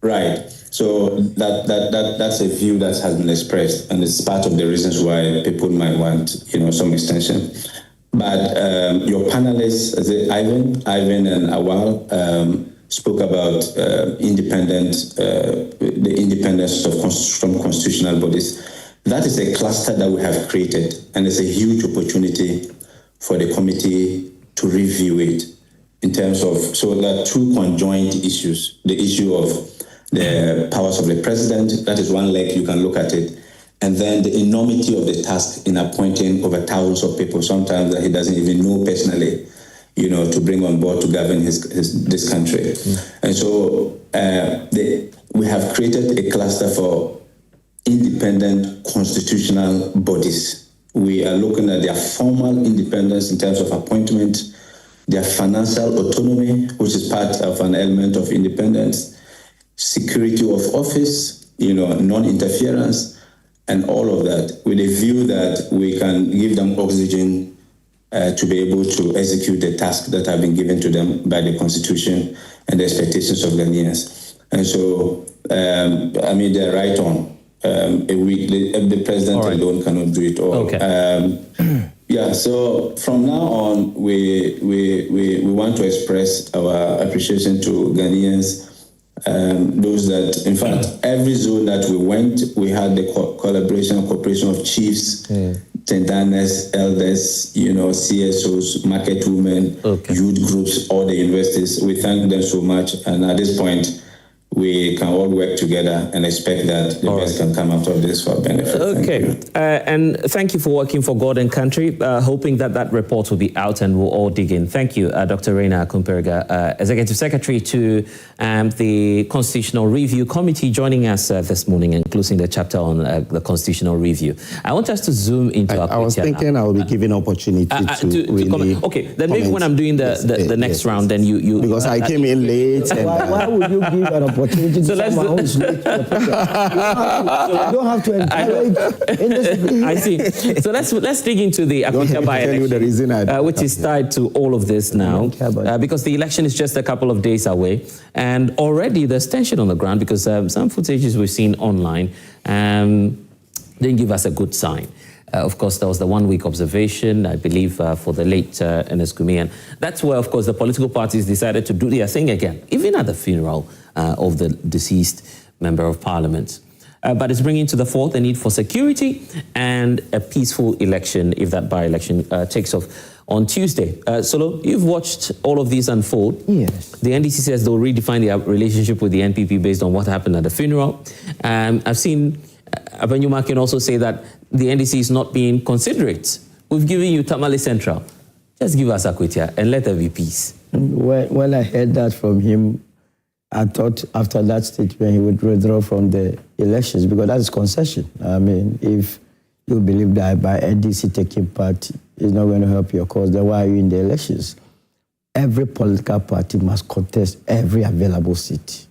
Right. So that's a view that has been expressed, and it's part of the reasons why people might want, some extension. But your panelists, Ivan and Awal, spoke about the independence from constitutional bodies. That is a cluster that we have created, and it's a huge opportunity for the committee to review it in terms of, so there are two conjoined issues. The issue of the powers of the president, that is one leg, you can look at it. And then the enormity of the task in appointing over thousands of people, sometimes that he doesn't even know personally, to bring on board to govern this country. And so we have created a cluster for independent constitutional bodies. We are looking at their formal independence in terms of appointment, their financial autonomy, which is part of an element of independence, security of office, non-interference, and all of that, with a view that we can give them oxygen to be able to execute the tasks that have been given to them by the Constitution and the expectations of Ghanaians. And so, they're right on. The president alone cannot do it all. Okay. So from now on, we want to express our appreciation to Ghanaians. Those that, in fact, every zone that we went, we had the collaboration and cooperation of chiefs, tendanes, elders, CSOs, market women, youth groups, all the universities. We thank them so much. And at this point, we can all work together and expect that the best can come out of this for benefit. Okay. And thank you for working for God and country, hoping that report will be out and we'll all dig in. Thank you, Dr. Reina Kumperiga, Executive Secretary to the Constitutional Review Committee, joining us this morning and closing the chapter on the Constitutional Review. I want us to zoom into I was thinking I will be given opportunity to really comment. Okay, then maybe when I'm doing the next round, then you... Because I came in late. And, why would you give an opportunity to someone who's late to the program? You don't have to encourage indiscipline. I see. So let's dig into the Akwatia By-Election, which is tied to all of this now, because the election is just a couple of days away, and already there's tension on the ground because some footages we've seen online didn't give us a good sign. Of course, there was the 1 week observation, I believe, for the late Ernest Gumi. And that's where, of course, the political parties decided to do their thing again, even at the funeral of the deceased member of parliament. But it's bringing to the fore the need for security and a peaceful election if that by-election takes off on Tuesday. Solo, you've watched all of these unfold. Yes. The NDC says they'll redefine their relationship with the NPP based on what happened at the funeral. I've seen Abenuma can also say that the NDC is not being considerate. We've given you Tamale Central. Just give us Akwatia and let there be peace. When I heard that from him, I thought after that statement he would withdraw from the elections because that is concession. I mean, if you believe that by NDC taking part is not going to help your cause, then why are you in the elections? Every political party must contest every available seat.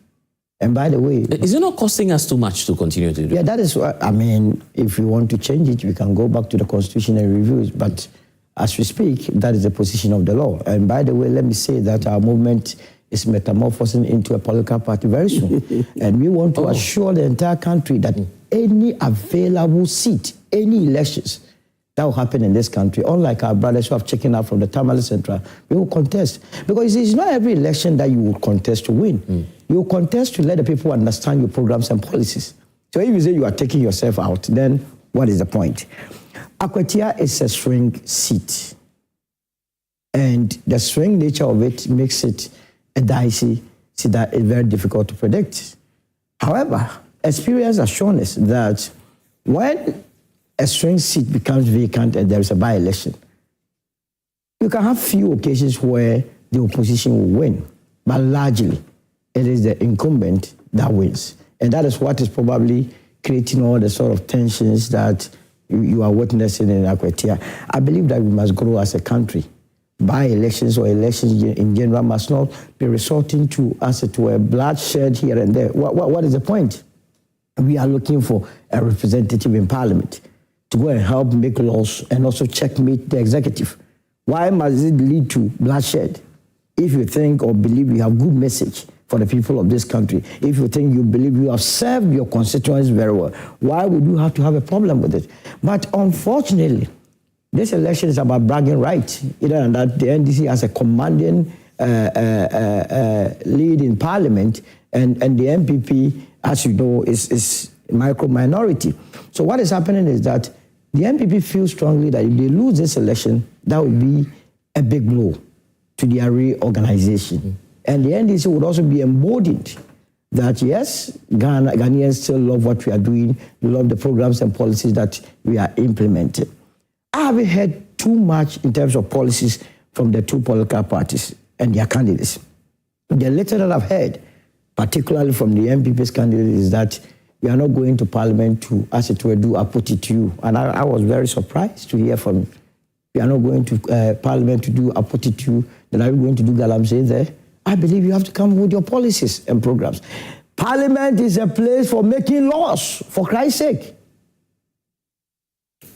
And by the way... Is it not costing us too much to continue to do? Yeah, that is what, I mean, if we want to change it, we can go back to the constitutional reviews. But as we speak, that is the position of the law. And by the way, let me say that our movement is metamorphosing into a political party very soon. And we want to assure the entire country that any available seat, any elections that will happen in this country, unlike our brothers who have taken out from the Tamale Central, we will contest. Because it's not every election that you will contest to win. You will contest to let the people understand your programs and policies. So if you say you are taking yourself out, then what is the point? Akwatia is a swing seat. And the swing nature of it makes it a dicey seat that is very difficult to predict. However, experience has shown us that when a swing seat becomes vacant and there is a by-election, you can have few occasions where the opposition will win, but largely it is the incumbent that wins. And that is what is probably creating all the sort of tensions that you are witnessing in Akwatia. I believe that we must grow as a country. by-elections or elections in general must not be resorting to, as it were, bloodshed here and there. What is the point? We are looking for a representative in parliament to go and help make laws and also checkmate the executive. Why must it lead to bloodshed? If you think or believe you have good message for the people of this country, if you think you believe you have served your constituents very well, why would you have to have a problem with it? But unfortunately, this election is about bragging rights. Either than that, the NDC has a commanding lead in parliament, and the NPP, as you know, is minority. So what is happening is that the NPP feels strongly that if they lose this election, that would be a big blow to their reorganization. And the NDC would also be emboldened that, yes, Ghanaians still love what we are doing, we love the programs and policies that we are implementing. I haven't heard too much in terms of policies from the two political parties and their candidates. The little that I've heard, particularly from the NPP's candidate, is that we are not going to parliament to, as it were, do I put it to you. And I was very surprised to hear from you. We are not going to parliament to do I put it to you. Then are you going to do galamsey there? I believe you have to come with your policies and programs. Parliament is a place for making laws, for Christ's sake.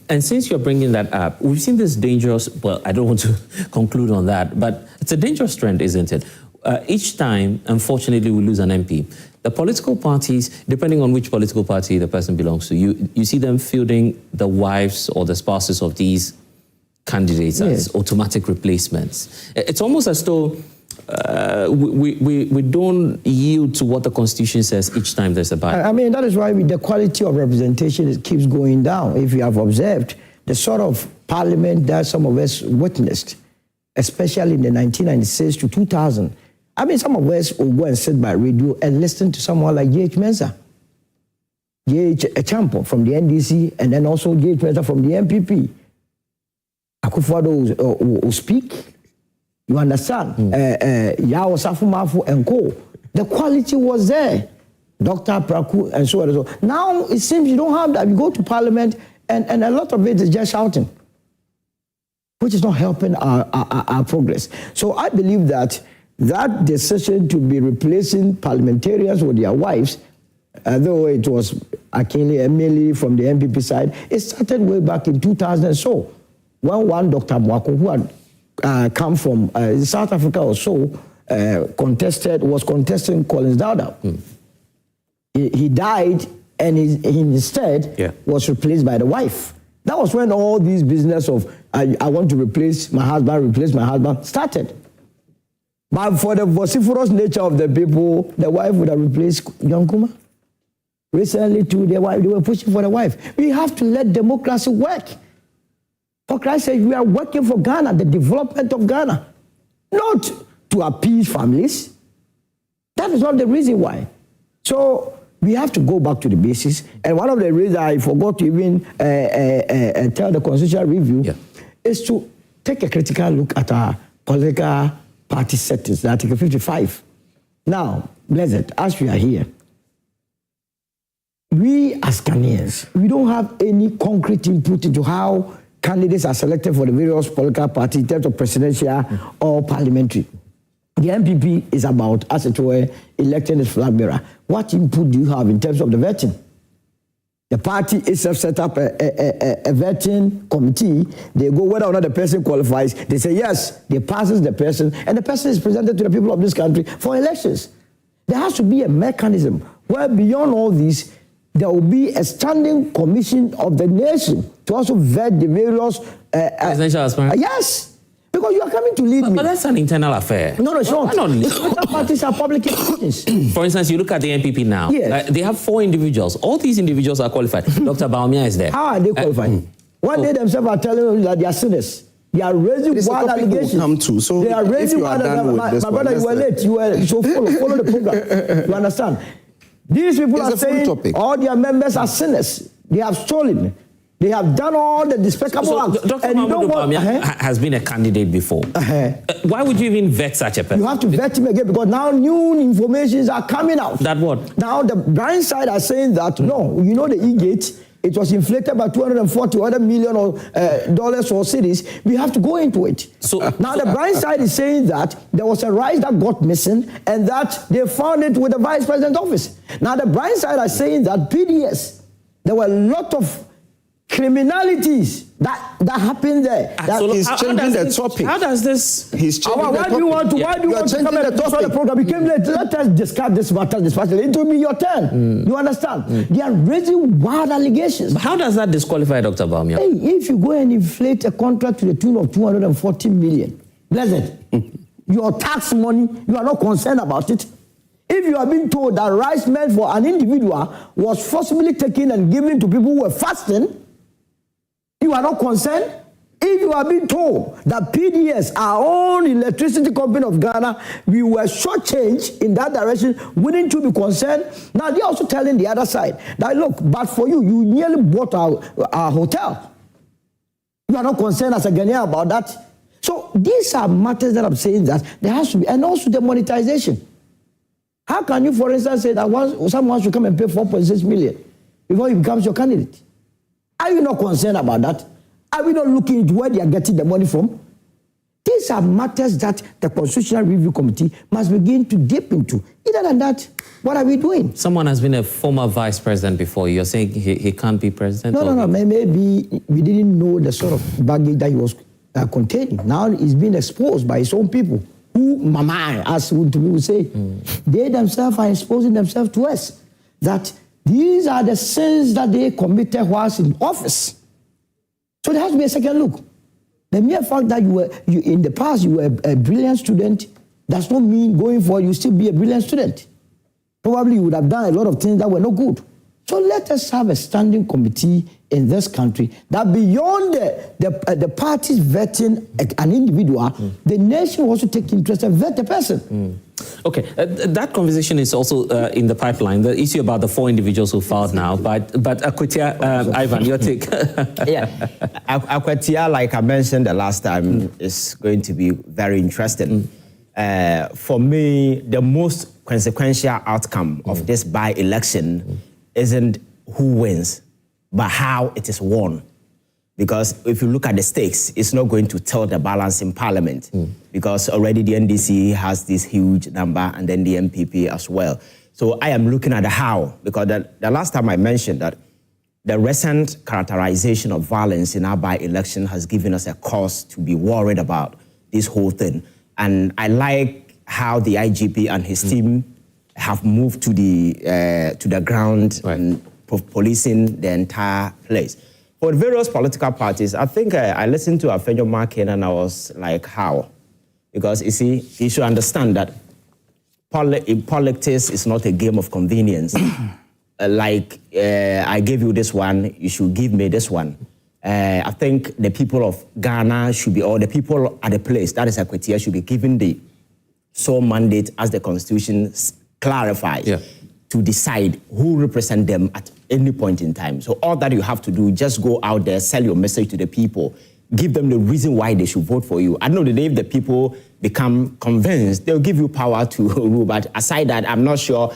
And since you're bringing that up, we've seen this dangerous, well, I don't want to conclude on that, but it's a dangerous trend, isn't it? Each time, unfortunately, we lose an MP. The political parties, depending on which political party the person belongs to, you see them fielding the wives or the spouses of these candidates as automatic replacements. It's almost as though we don't yield to what the Constitution says each time there's a ballot. I mean, that is why the quality of representation keeps going down. If you have observed the sort of parliament that some of us witnessed, especially in the 1996 to 2000, I mean, some of us will go and sit by radio and listen to someone like J.H. Mensah, J.H. Echampo from the NDC, and then also J.H. Mensah from the NPP. Akufo-Addo will speak. You understand? Yao Safumafu and co. The quality was there. Dr. Praku and so on and so on. Now it seems you don't have that. You go to parliament and a lot of it is just shouting, which is not helping our progress. So I believe that decision to be replacing parliamentarians with their wives, though it was Akinle Emily from the NPP side, it started way back in 2000 and so. When one Dr. Mwako, who had come from South Africa or so, was contesting Collins Dowda. He died, and he instead was replaced by the wife. That was when all this business of I want to replace my husband started. But for the vociferous nature of the people, the wife would have replaced Yankuma. Recently, too, they were pushing for the wife. We have to let democracy work. For Christ's sake, we are working for Ghana, the development of Ghana, not to appease families. That is not the reason why. So we have to go back to the basis. And one of the reasons I forgot to even tell the Constitutional Review is to take a critical look at our political party settings, Article 55. Now, Blessed, as we are here, we as Ghanaians, we don't have any concrete input into how candidates are selected for the various political parties in terms of presidential or parliamentary. The NPP is about, as it were, electing its flag bearer. What input do you have in terms of the vetting? The party itself set up a vetting committee. They go whether or not the person qualifies. They say yes, they passes the person, and the person is presented to the people of this country for elections. There has to be a mechanism where beyond all this, there will be a standing commission of the nation to also vet the various... presidential aspirants? Yes, because you are coming to lead me. But that's an internal affair. No, it's not. Other parties are public institutions. For instance, you look at the NPP now. Yes. They have 4 individuals. All these individuals are qualified. Dr. Baumia is there. How are they qualified? When they themselves are telling you that they are sinners. They are raising wild allegations. Come to. So they are raising wild allegations. My brother, you were late. So follow the program. You understand? These people are saying all their members are sinners. They have stolen. They have done all the despicable acts. Dr. Mahmoud has been a candidate before. Why would you even vet such a person? You have to vet him again because now new informations are coming out. That what? Now the blind side are saying that, no, you know the E-Gate it was inflated by 240 other million dollars or cities, we have to go into it. So now the blind side is saying that there was a rice that got missing and that they found it with the vice president's office. Now the blind side are saying that PDS, there were a lot of criminalities that happened there. So he's changing the topic. How does this? He's changing the topic. Why do you want to come and talk about the program? You came late. Let us discuss this matter. It will be your turn. You understand? They are raising wild allegations. But how does that disqualify Dr. Bawumia? Hey, if you go and inflate a contract to the tune of 240 million, Blessed, your tax money, you are not concerned about it. If you are being told that rice meant for an individual was forcibly taken and given to people who were fasting, you are not concerned. If you are being told that PDS, our own electricity company of Ghana, we were shortchanged in that direction, wouldn't you be concerned? Now they're also telling the other side that look, but for you, you nearly bought our hotel. You are not concerned as a Ghanaian about that. So these are matters that I'm saying that there has to be, and also the monetization. How can you, for instance, say that someone should come and pay 4.6 million before he becomes your candidate? Are you not concerned about that? Are we not looking into where they are getting the money from? These are matters that the Constitutional Review Committee must begin to dip into. Other than that, what are we doing? Someone has been a former vice president before. You're saying he can't be president? No. Maybe we didn't know the sort of baggage that he was containing. Now he's being exposed by his own people. Who, mama, as people say, they themselves are exposing themselves to us. That these are the sins that they committed whilst in office. So there has to be a second look. The mere fact that you in the past you were a brilliant student does not mean going forward you still be a brilliant student. Probably you would have done a lot of things that were not good. So let us have a standing committee in this country that beyond the parties vetting an individual, the nation will also take interest and vet the person. Okay, that conversation is also in the pipeline. The issue about the 4 individuals who filed now, but Akwatia, Ivan, your take. Akwatia, like I mentioned the last time, is going to be very interesting. For me, the most consequential outcome of this by-election isn't who wins, but how it is won. Because if you look at the stakes, it's not going to tell the balance in parliament because already the NDC has this huge number and then the NPP as well. So I am looking at the how, because the last time I mentioned that the recent characterization of violence in our by-election has given us a cause to be worried about this whole thing. And I like how the IGP and his team have moved to the ground and policing the entire place. For various political parties, I think I listened to Afenyo Markin and I was like, how? Because you see, you should understand that politics is not a game of convenience. I gave you this one, you should give me this one. I think the people of Ghana should be, or the people at the place, that is Akwatia, should be given the sole mandate as the Constitution clarifies to decide who represent them at any point in time. So all that you have to do, just go out there, sell your message to the people, give them the reason why they should vote for you. I know the day if the people become convinced, they'll give you power to rule. But aside that, I'm not sure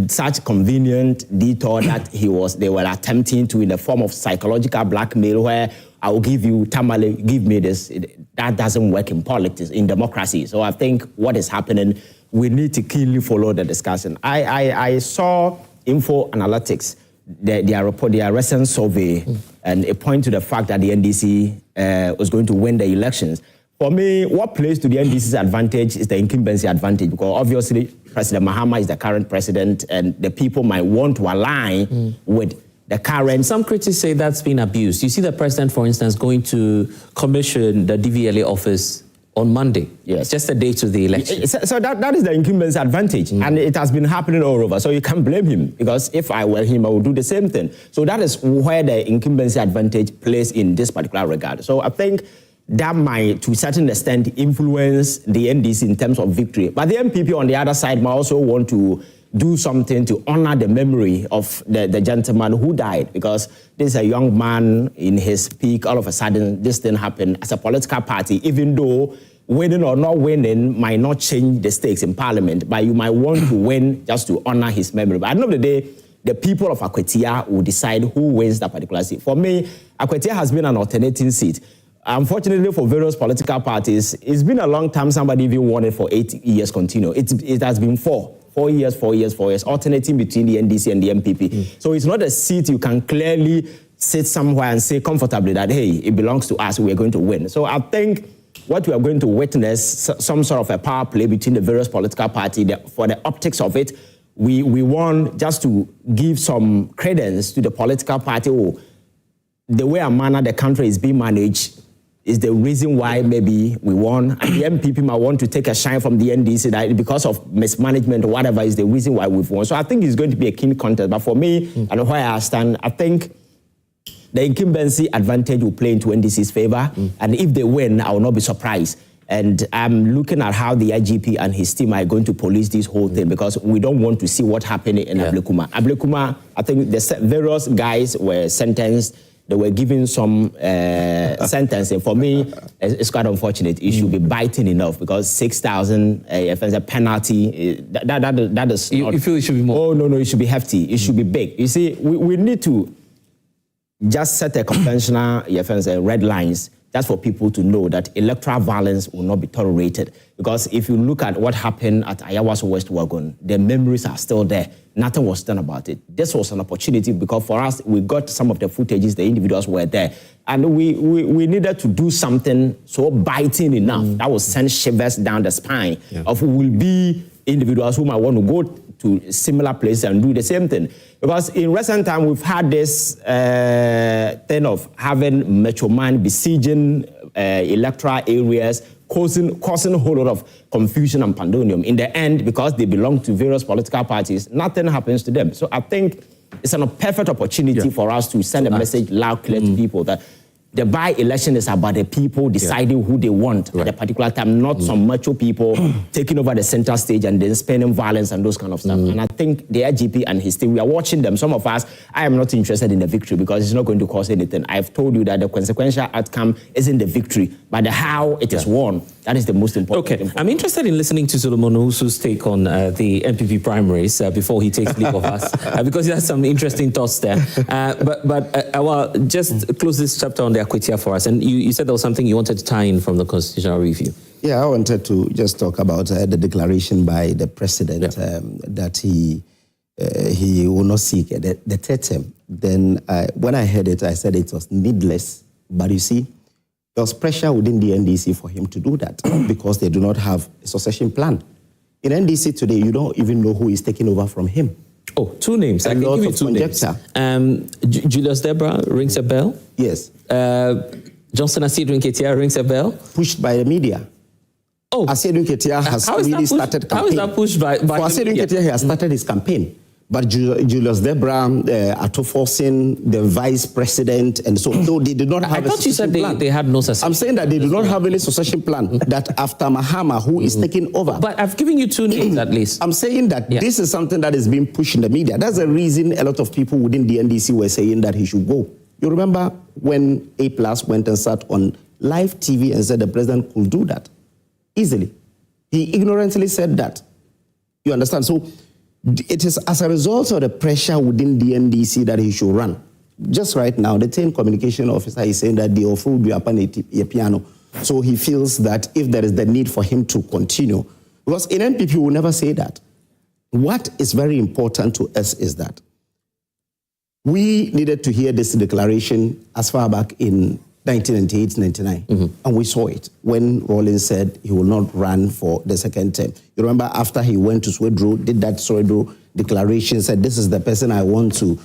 such convenient detour that they were attempting to in the form of psychological blackmail where I will give you tamale, give me this. That doesn't work in politics, in democracy. So I think what is happening, we need to keenly follow the discussion. I saw Info Analytics, their recent survey, and it points to the fact that the NDC was going to win the elections. For me, what plays to the NDC's advantage is the incumbency advantage, because obviously President Mahama is the current president, and the people might want to align with the current. Some critics say that's been abused. You see the president, for instance, going to commission the DVLA office on Monday. Yes. Just a day to the election. So that is the incumbency advantage. And it has been happening all over. So you can't blame him, because if I were him, I would do the same thing. So that is where the incumbency advantage plays in this particular regard. So I think that might, to a certain extent, influence the NDC in terms of victory. But the NPP on the other side might also want to do something to honor the memory of the gentleman who died, because this is a young man in his peak. All of a sudden, this thing happened as a political party, even though winning or not winning might not change the stakes in parliament, but you might want to win just to honor his memory. But at the end of the day, the people of Akwatia will decide who wins that particular seat. For me, Akwatia has been an alternating seat. Unfortunately for various political parties, it's been a long time somebody even won it for 8 years continuous. It has been 4 years, alternating between the NDC and the NPP. So it's not a seat you can clearly sit somewhere and say comfortably that, hey, it belongs to us, we're going to win. So I think what we are going to witness, some sort of a power play between the various political parties. For the optics of it, we want just to give some credence to the political party. The way and manner the country is being managed is the reason why maybe we won. And the MPP might want to take a shine from the NDC that because of mismanagement or whatever is the reason why we've won. So I think it's going to be a keen contest. But for me, and where I stand, I think the incumbency advantage will play into NDC's favor. And if they win, I will not be surprised. And I'm looking at how the IGP and his team are going to police this whole thing, because we don't want to see what happened in Ablekuma. Ablekuma, I think the various guys were sentenced. They were given some sentencing. For me, it's quite unfortunate. It should be biting enough, because 6,000 if there's a penalty, that is you feel it should be more? Oh, no, it should be hefty. It should be big. You see, we need to just set a conventional red lines just for people to know that electoral violence will not be tolerated. Because if you look at what happened at Ayawaso West Wagon, the memories are still there. Nothing was done about it. This was an opportunity, because for us, we got some of the footages, the individuals were there. And we needed to do something so biting enough that will send shivers down the spine of who will be individuals who might want to go to similar places and do the same thing. Because in recent time, we've had this thing of having Metro Man besieging electoral areas, causing a whole lot of confusion and pandemonium. In the end, because they belong to various political parties, nothing happens to them. So I think it's a perfect opportunity for us to send a message loud, clear to people that the by-election is about the people deciding who they want at a particular time, not some macho people taking over the center stage and then spending violence and those kind of stuff. And I think the IGP and his team, we are watching them. Some of us, I am not interested in the victory, because it's not going to cause anything. I've told you that the consequential outcome isn't the victory, but the how it is won. That is the most important thing. I'm interested in listening to Solomon Owusu's take on the NPP primaries before he takes leave of us, because he has some interesting thoughts there. But I will just close this chapter on the Akwatia for us. And you said there was something you wanted to tie in from the constitutional review. Yeah, I wanted to just talk about the declaration by the president that he will not seek the third term. Then when I heard it, I said it was needless. But you see, there was pressure within the NDC for him to do that because they do not have a succession plan. In NDC today, you don't even know who is taking over from him. Oh, 2 names. I can give you 2 names. Julius Debra rings a bell. Yes. Johnson Asidun Ketia rings a bell. Pushed by the media. Oh, Asidun Ketia has really started campaign. How is that pushed by for Asidun Ketia, he has started his campaign. But Julius Debra are forcing the vice president, and so though they did not have I thought you said they had no succession. I'm saying that they do not have any succession plan, that after Mahama, who is taking over. But I've given you 2 names at least. I'm saying that this is something that is being pushed in the media. That's the reason a lot of people within the NDC were saying that he should go. You remember when A+ went and sat on live TV and said the president could do that easily. He ignorantly said that. You understand? So it is as a result of the pressure within the NDC that he should run. Just right now, the 10 communication officer is saying that the offer will be upon a piano. So he feels that if there is the need for him to continue, because in NPP we will never say that. What is very important to us is that we needed to hear this declaration as far back in 1998-99, and we saw it when Rawlings said he will not run for the second term. You remember after he went to Swedro, did that Swedro declaration, said this is the person I want to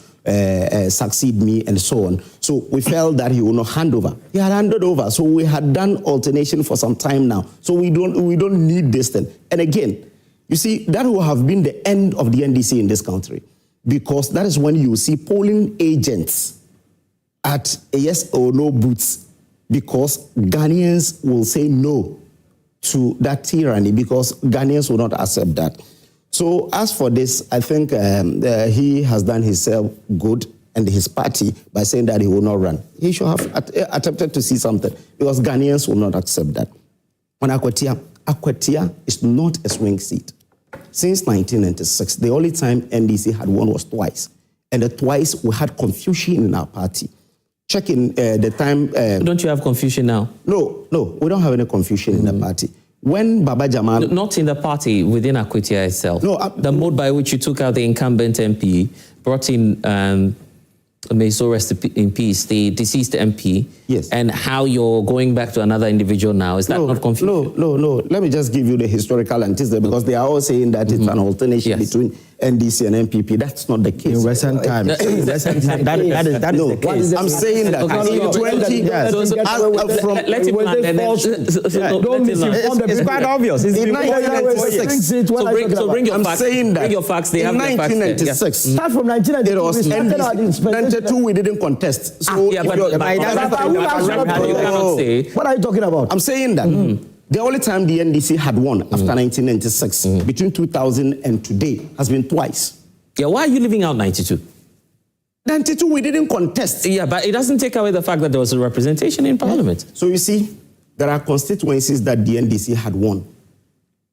succeed me, and so on. So we felt that he will not hand over. He had handed over, so we had done alternation for some time now. So we don't need this thing. And again, you see, that will have been the end of the NDC in this country, because that is when you see polling agents at a yes or no booths, because Ghanaians will say no to that tyranny, because Ghanaians will not accept that. So as for this, I think he has done himself good and his party by saying that he will not run. He should have attempted to see something, because Ghanaians will not accept that. On Akwatia is not a swing seat. Since 1996, the only time NDC had won was twice. And twice we had confusion in our party. Checking the time. Don't you have confusion now? No, we don't have any confusion in the party. When Baba Jamal... Not in the party, within Akwatia itself. No, the mode by which you took out the incumbent MP, brought in, may so rest in peace, the deceased MP. Yes. And how you're going back to another individual now. Is that not confusion? No. Let me just give you the historical antecedent, because they are all saying that it's an alternation between NDC and NPP. That's not the case. In recent times. that is the case. I'm saying that let him land. Don't misinform the people. It's quite obvious. In 1996. So bring your I'm facts. saying that Bring your facts. They have in their facts. 1996. Start from 1992. It was NDC. 92 we didn't contest. So what are you talking about? I'm saying that the only time the NDC had won after 1996, between 2000 and today, has been twice. Yeah, why are you leaving out 92? 92 we didn't contest. Yeah, but it doesn't take away the fact that there was a representation in parliament. So you see, there are constituencies that the NDC had won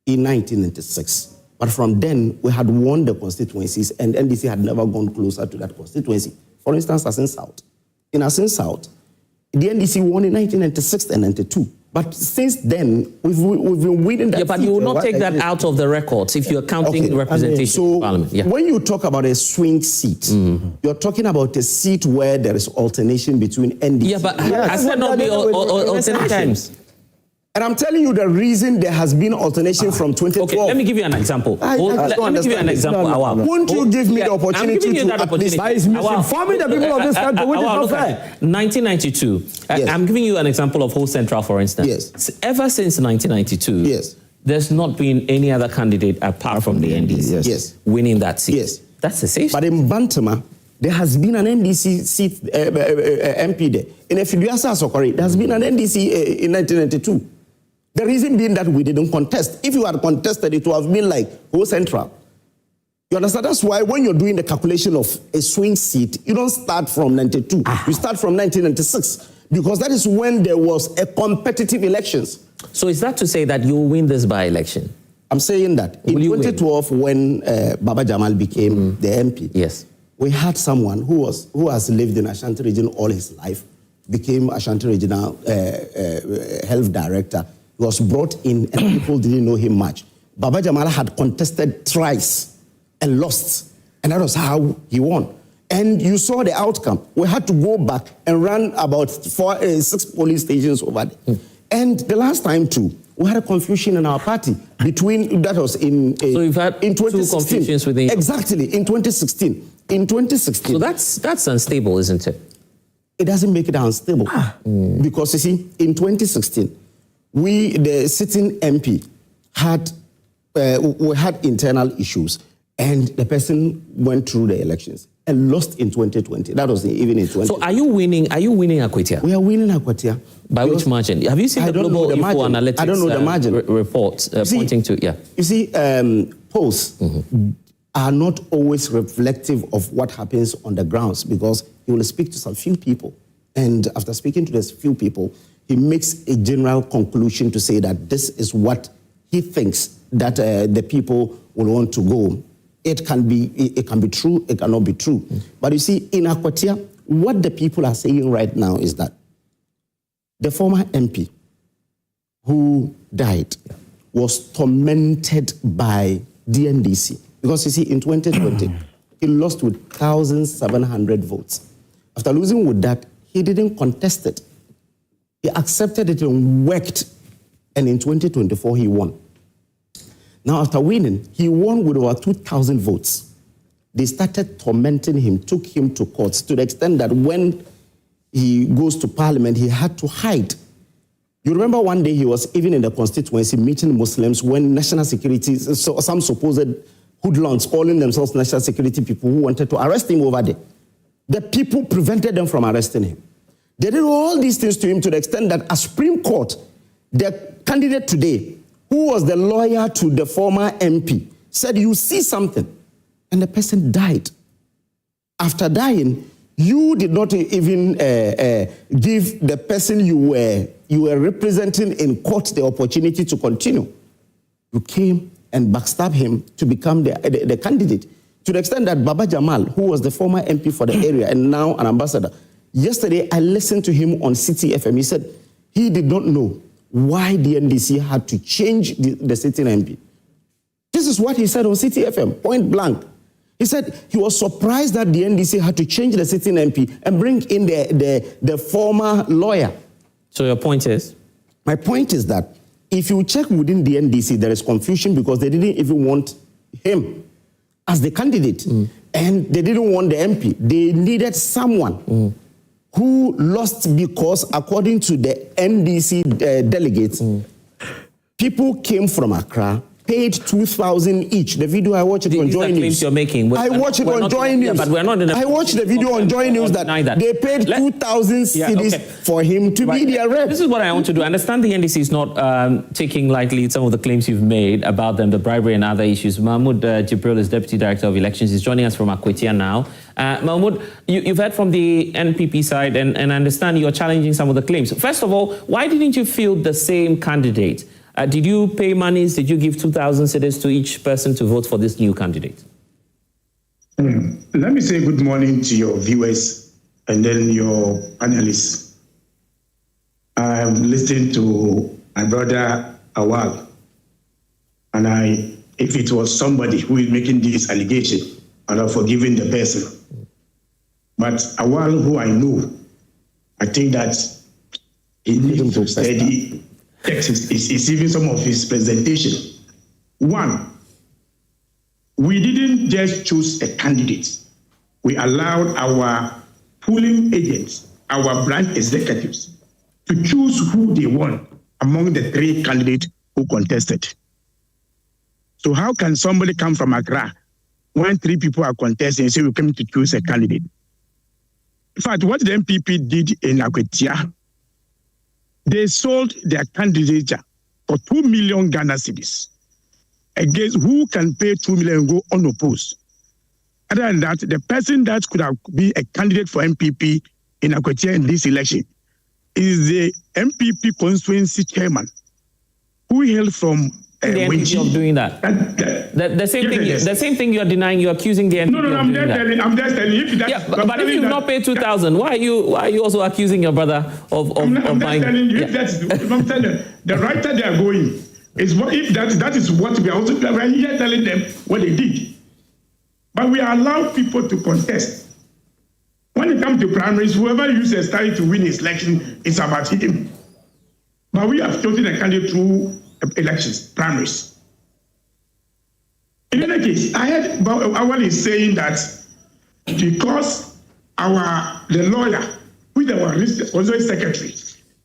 in 1996. But from then, we had won the constituencies, and NDC had never gone closer to that constituency. For instance, Asin South. In Asin South, the NDC won in 1996 and 92. But since then, we've been winning that. Yeah, but you will not take that out of the records if you're counting representation in parliament. Yeah. When you talk about a swing seat, you're talking about a seat where there is alternation between NDC. Yeah, but I said not be alternate times. And I'm telling you the reason there has been alternation from 2012. Okay, let me give you an example. Let me give you an example. Won't you give me the opportunity to at least... Informing the people of this country, which is not fair. 1992. Yes. I'm giving you an example of Whole Central, for instance. Yes. Ever since 1992, yes, there's not been any other candidate apart from the NDC yes, winning that seat. Yes. That's the safe. But in Bantama, there has been an NDC seat, MP there. In Efiduasa Sokori, there has been an NDC in 1992. The reason being that we didn't contest. If you had contested, it would have been like Whole Central. You understand? That's why when you're doing the calculation of a swing seat, you don't start from 92. You start from 1996. Because that is when there was a competitive elections. So is that to say that you will win this by-election? I'm saying that. In 2012, when Baba Jamal became the MP, yes, we had someone who has lived in Ashanti region all his life, became Ashanti regional health director. He was brought in and people didn't know him much. Baba Jamal had contested thrice and lost. And that was how he won. And you saw the outcome. We had to go back and run about 6 police stations over there. And the last time too, we had a confusion in our party between, that was in so you've had in 2016. Two confusions within... Exactly, in 2016. In 2016. So that's unstable, isn't it? It doesn't make it unstable. Because you see, in 2016, the sitting MP, we had internal issues, and the person went through the elections and lost in 2020. That was even in 2020. So are you winning Akwatia? We are winning Akwatia. By which margin? Have you seen the Global Info Analytics I don't know the margin. Report pointing to, yeah. You see, polls are not always reflective of what happens on the grounds, because you will speak to some few people, and after speaking to those few people, he makes a general conclusion to say that this is what he thinks that the people will want to go. It can be true, it cannot be true. But you see, in Akwatia, what the people are saying right now is that the former MP who died was tormented by the NDC. Because you see, in 2020, he lost with 1,700 votes. After losing with that, he didn't contest it. He accepted it and worked, and in 2024, he won. Now, after winning, he won with over 2,000 votes. They started tormenting him, took him to courts, to the extent that when he goes to parliament, he had to hide. You remember one day he was even in the constituency meeting Muslims when national security, so some supposed hoodlums calling themselves national security people who wanted to arrest him over there. The people prevented them from arresting him. They did all these things to him to the extent that a Supreme Court, the candidate today, who was the lawyer to the former MP, said, you see something. And the person died. After dying, you did not even give the person you were representing in court the opportunity to continue. You came and backstabbed him to become the candidate. To the extent that Baba Jamal, who was the former MP for the area and now an ambassador, yesterday I listened to him on City FM. He said he did not know why the NDC had to change the sitting MP. This is what he said on City FM, point blank. He said he was surprised that the NDC had to change the sitting MP and bring in the former lawyer. So your point is? My point is that if you check within the NDC, there is confusion because they didn't even want him as the candidate. And they didn't want the MP. They needed someone who lost because, according to the NDC delegates, people came from Accra, paid 2,000 each. The video, I watched it on Joy News. You're making. I watched it on Joy News. But we're not in I watched the video on Joy News that they paid 2,000 cedis for him to be their rep. This is what I want to do. I understand the NDC is not taking lightly some of the claims you've made about them, the bribery and other issues. Mahmoud Jibril is Deputy Director of Elections. He's joining us from Akwatia now. Mahmoud, you've heard from the NPP side, and I understand you're challenging some of the claims. First of all, why didn't you field the same candidate? Did you pay monies? Did you give 2,000 cedis to each person to vote for this new candidate? Let me say good morning to your viewers and then your panelists. I've listened to my brother Awal, and if it was somebody who is making this allegation, I'd have forgiven the person. But Awal, who I know, I think that he needs to study text is even some of his presentation. One, we didn't just choose a candidate. We allowed our polling agents, our branch executives, to choose who they want among the 3 candidates who contested. So how can somebody come from Accra when 3 people are contesting and say we came to choose a candidate? In fact, what the NPP did in Akwatia, they sold their candidature for 2 million Ghana cedis against who can pay 2 million and go unopposed. Other than that, the person that could have been a candidate for NPP in Akwatia in this election is the NPP constituency chairman who hailed from the NPP of doing that. The same thing you are denying. You are accusing the NPP. No, I'm just telling you. But if you've not paid 2,000, why are you also accusing your brother of buying? I'm telling you. I'm telling you, the writer they are going is what if that is what we are also here telling them what they did. But we allow people to contest. When it comes to primaries, whoever uses style to win his election, it's about him. But we have chosen a candidate through elections, primaries. In any case, I heard Awal is saying that because the lawyer, who our responsible secretary,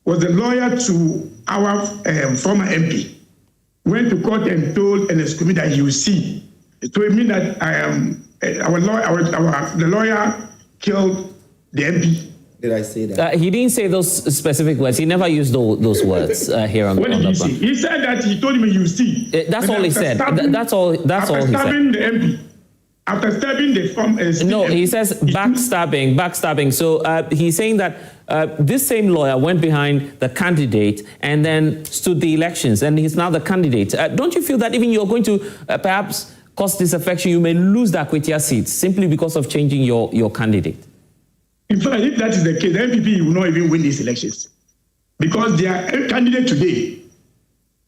was the lawyer to our former MP, went to court and told an excommunication that he will see. So it means that the lawyer killed the MP. Did I say that? He didn't say those specific words. He never used those words here on the What did he say? He said that he told him you see. That's all he said. That's all he said. After stabbing the MP. After stabbing the former No, he says backstabbing. So he's saying that this same lawyer went behind the candidate and then stood the elections, and he's now the candidate. Don't you feel that even you're going to perhaps cause disaffection, you may lose the Akwatia seat simply because of changing your candidate? In fact, if that is the case, the NPP will not even win these elections. Because their candidate today,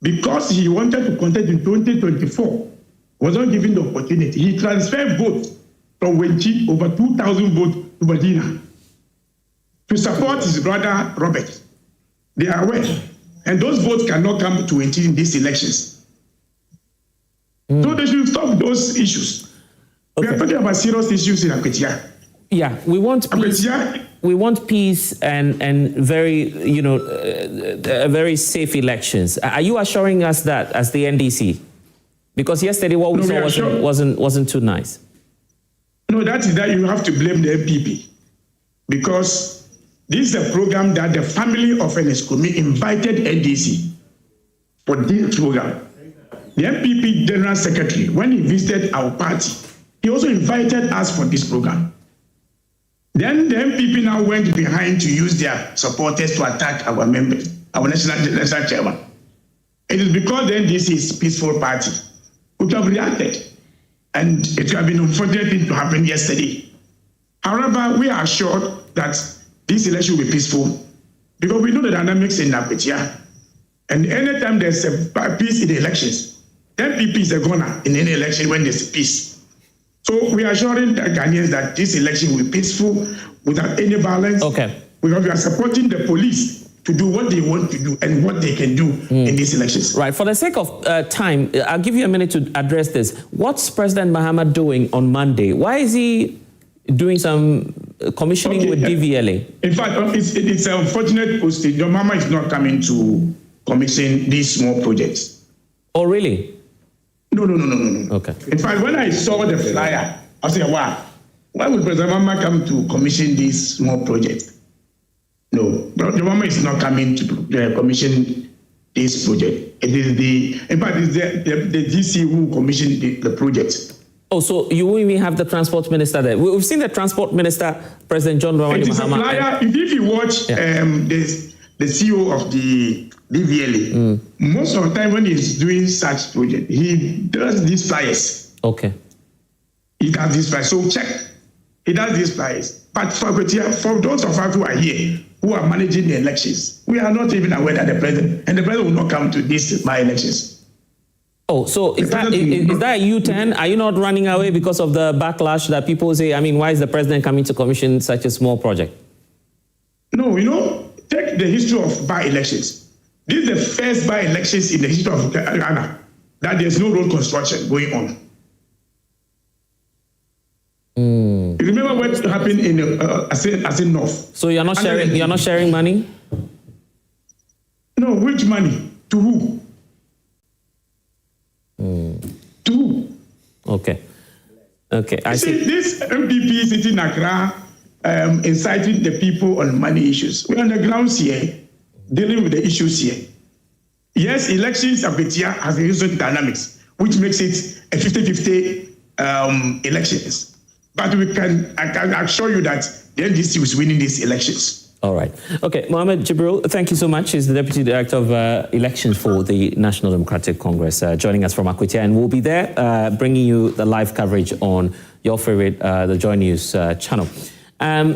because he wanted to contest in 2024, was not given the opportunity. He transferred votes from Wenchi, over 2,000 votes, to Medina to support his brother Robert. They are aware. And those votes cannot come to Wenchi in these elections. So they should stop those issues. Okay. We are talking about serious issues in Akwatia. Yeah, we want peace. We want peace and very, very safe elections. Are you assuring us that as the NDC? Because yesterday what we saw wasn't too nice. No, that you have to blame the NPP, because this is a program that the family of NSCOMI invited NDC for this program. The NPP General Secretary, when he visited our party, he also invited us for this program. Then the NPP now went behind to use their supporters to attack our members, our national chairman. It is because the NDC is a peaceful party, which have reacted. and it would have been unfortunate thing to happen yesterday. However, we are assured that this election will be peaceful because we know the dynamics in Akwatia. And anytime there's a peace in the elections, NPP is a gunner in any election when there's peace. So we are assuring the Ghanaians that this election will be peaceful without any violence. Okay. Because we are supporting the police to do what they want to do and what they can do in these elections. Right. For the sake of time, I'll give you a minute to address this. What's President Mahama doing on Monday? Why is he doing some commissioning with DVLA? In fact, it's an unfortunate posting. Your Mama is not coming to commission these small projects. Oh, really? No. Okay. In fact, when I saw the flyer, I said, wow, why would President Mama come to commission these small projects? No, the Mama is not coming to commission this project. It is in fact, it's the DC who commissioned the project. Oh, so you won't even have the transport minister there. We've seen the transport minister, President John Dramani Mahama. It is a flyer. If you watch the CEO of the DVLA, most of the time when he's doing such project, he does these flyers. Okay. He does these flyers. So check. He does these flyers. But for those of us who are here, who are managing the elections, we are not even aware that the president will not come to these by-elections. Oh, so is that a U-turn? Are you not running away because of the backlash that people say, why is the president coming to commission such a small project? No, take the history of by-elections. This is the first by-elections in the history of Ghana that there's no road construction going on. You remember what happened in Asin North? So you're not sharing money? No, which money? To who? To who? Okay. I see. This NPP sitting in Accra, inciting the people on money issues. We're on the grounds here, dealing with the issues here. Yes, elections Akwatia has a recent dynamics, which makes it a 50-50 elections. But I can assure you that the NDC is winning these elections. All right. Okay, Mohammed Jibril, thank you so much. He's the Deputy Director of Elections for the National Democratic Congress, joining us from Akwatia. And we'll be there bringing you the live coverage on your favorite, the Joy News channel.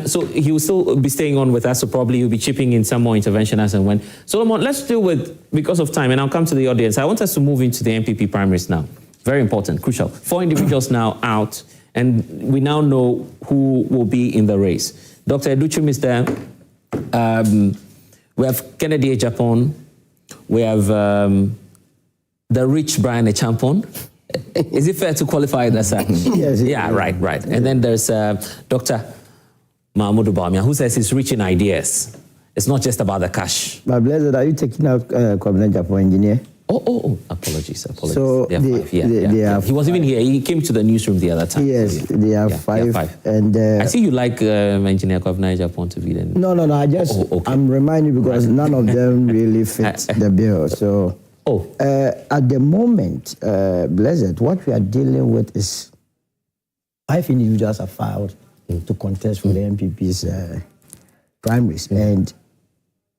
So he will still be staying on with us, so probably he'll be chipping in some more intervention as and when. Solomon, let's deal with, because of time, and I'll come to the audience, I want us to move into the NPP primaries now. Very important, crucial. 4 individuals now out, and we now know who will be in the race. Dr. Educhum is there. We have Kennedy Ejapon. We have the rich Brian Echampon. Is it fair to qualify it as such? Yes. Yeah, right. And then there's Dr. Mahmoud Bawumia, who says he's rich in ideas. It's not just about the cash. But Blessed, are you taking out Kwabena Japan engineer? Oh, apologies. So they are he was even here. He came to the newsroom the other time. Yes, they are five. And I see you like Engineer Kwabena Japan to be then. No. I just I'm reminding because none of them really fit the bill. So at the moment, Blessed, what we are dealing with is 5 individuals have filed to contest for the NPP's primaries, and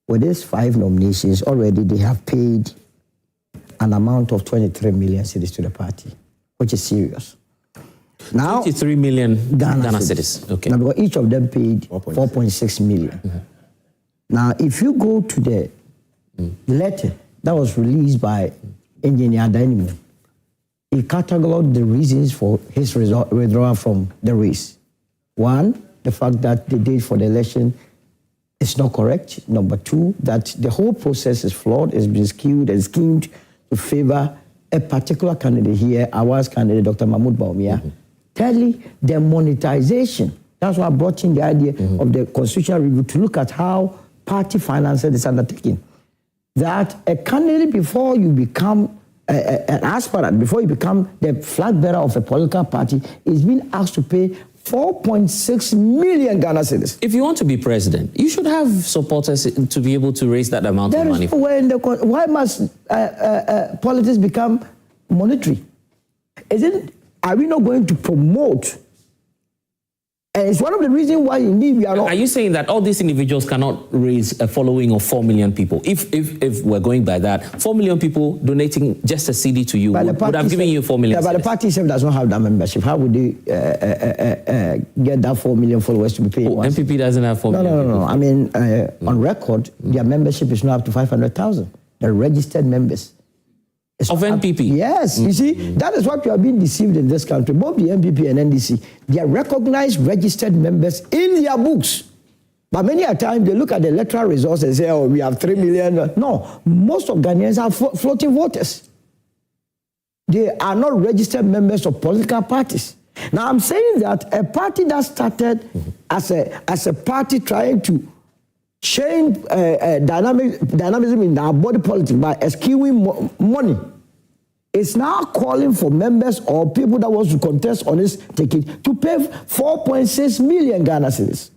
with these 5 nominations already, they have paid an amount of 23 million cedis to the party, which is serious. Now, 23 million Ghana cedis. Okay. Now, because each of them paid 4.6 million. Mm-hmm. Now, if you go to the letter that was released by Engineer Dynamo, he cataloged the reasons for his withdrawal from the race. 1, the fact that the date for the election is not correct. Number 2, that the whole process is flawed, it's been skewed and schemed to favor a particular candidate here, our candidate, Dr. Mahmoud Bawumia. Thirdly, the monetization. That's why I brought in the idea of the constitutional review to look at how party finance is undertaken. That a candidate, before you become an aspirant, before you become the flag bearer of a political party, is being asked to pay 4.6 million Ghana cedis. If you want to be president, you should have supporters to be able to raise that amount of money. Why must politics become monetary? Are we not going to promote And it's one of the reasons why indeed we are not. Are you saying that all these individuals cannot raise a following of 4 million people? If we're going by that, 4 million people donating just a CD to you would have given you 4 million. Yeah, but the party itself does not have that membership. How would they get that 4 million followers to be paid? NPP doesn't have 4 million. No. I mean, on record, their membership is not up to 500,000. They're registered members. Of NPP? Yes. You see, that is what you are being deceived in this country. Both the NPP and NDC, they are recognized registered members in their books. But many a time, they look at the electoral results and say, oh, we have 3 million. No, most of Ghanaians are floating voters. They are not registered members of political parties. Now, I'm saying that a party that started as a party trying to change dynamism in our body politics by eschewing money is now calling for members or people that want to contest on this ticket to pay 4.6 million Ghana cedis.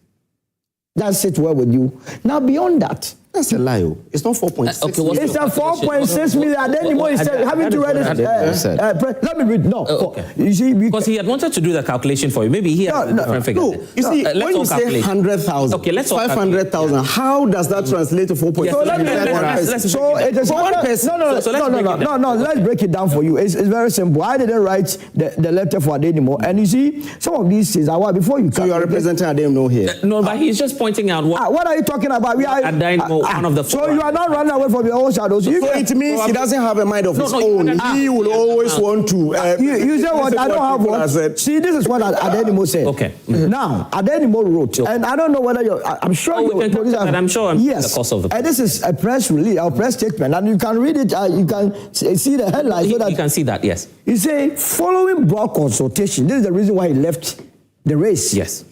That sits well with you. Now, beyond that, that's a lie. It's not 4.6. Okay, it's a 4.6 million. Then the is having to read it. Let me read. No. Okay. You see, because he had wanted to do the calculation for you. Maybe he had a different figure. No. You see, when you say 100,000, okay, let's 500,000, how does that translate to 4.6? So it is one person. No. Let's break it down for you. It's very simple. I didn't write the letter for Adenimo, and you see, some of these things are before you. So you are representing Adenimo here. No, but he's just pointing out what are you talking about? We are Adenimo. One of the so you are not running away from your own shadows. So it means he doesn't have a mind of his own. He will always want to. You say what? I don't have one. See, this is what Adenimo said. Okay. Now, Adenimo wrote, and I don't know whether you're. I'm sure you're. I'm sure. Yes. The cost of the. And this is a press release, a press statement, and you can read it. You can see the headline. You can see that. Yes. He say, following broad consultation. This is the reason why he left the race. Yes.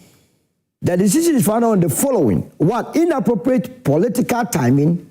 The decision is founded on the following. One, inappropriate political timing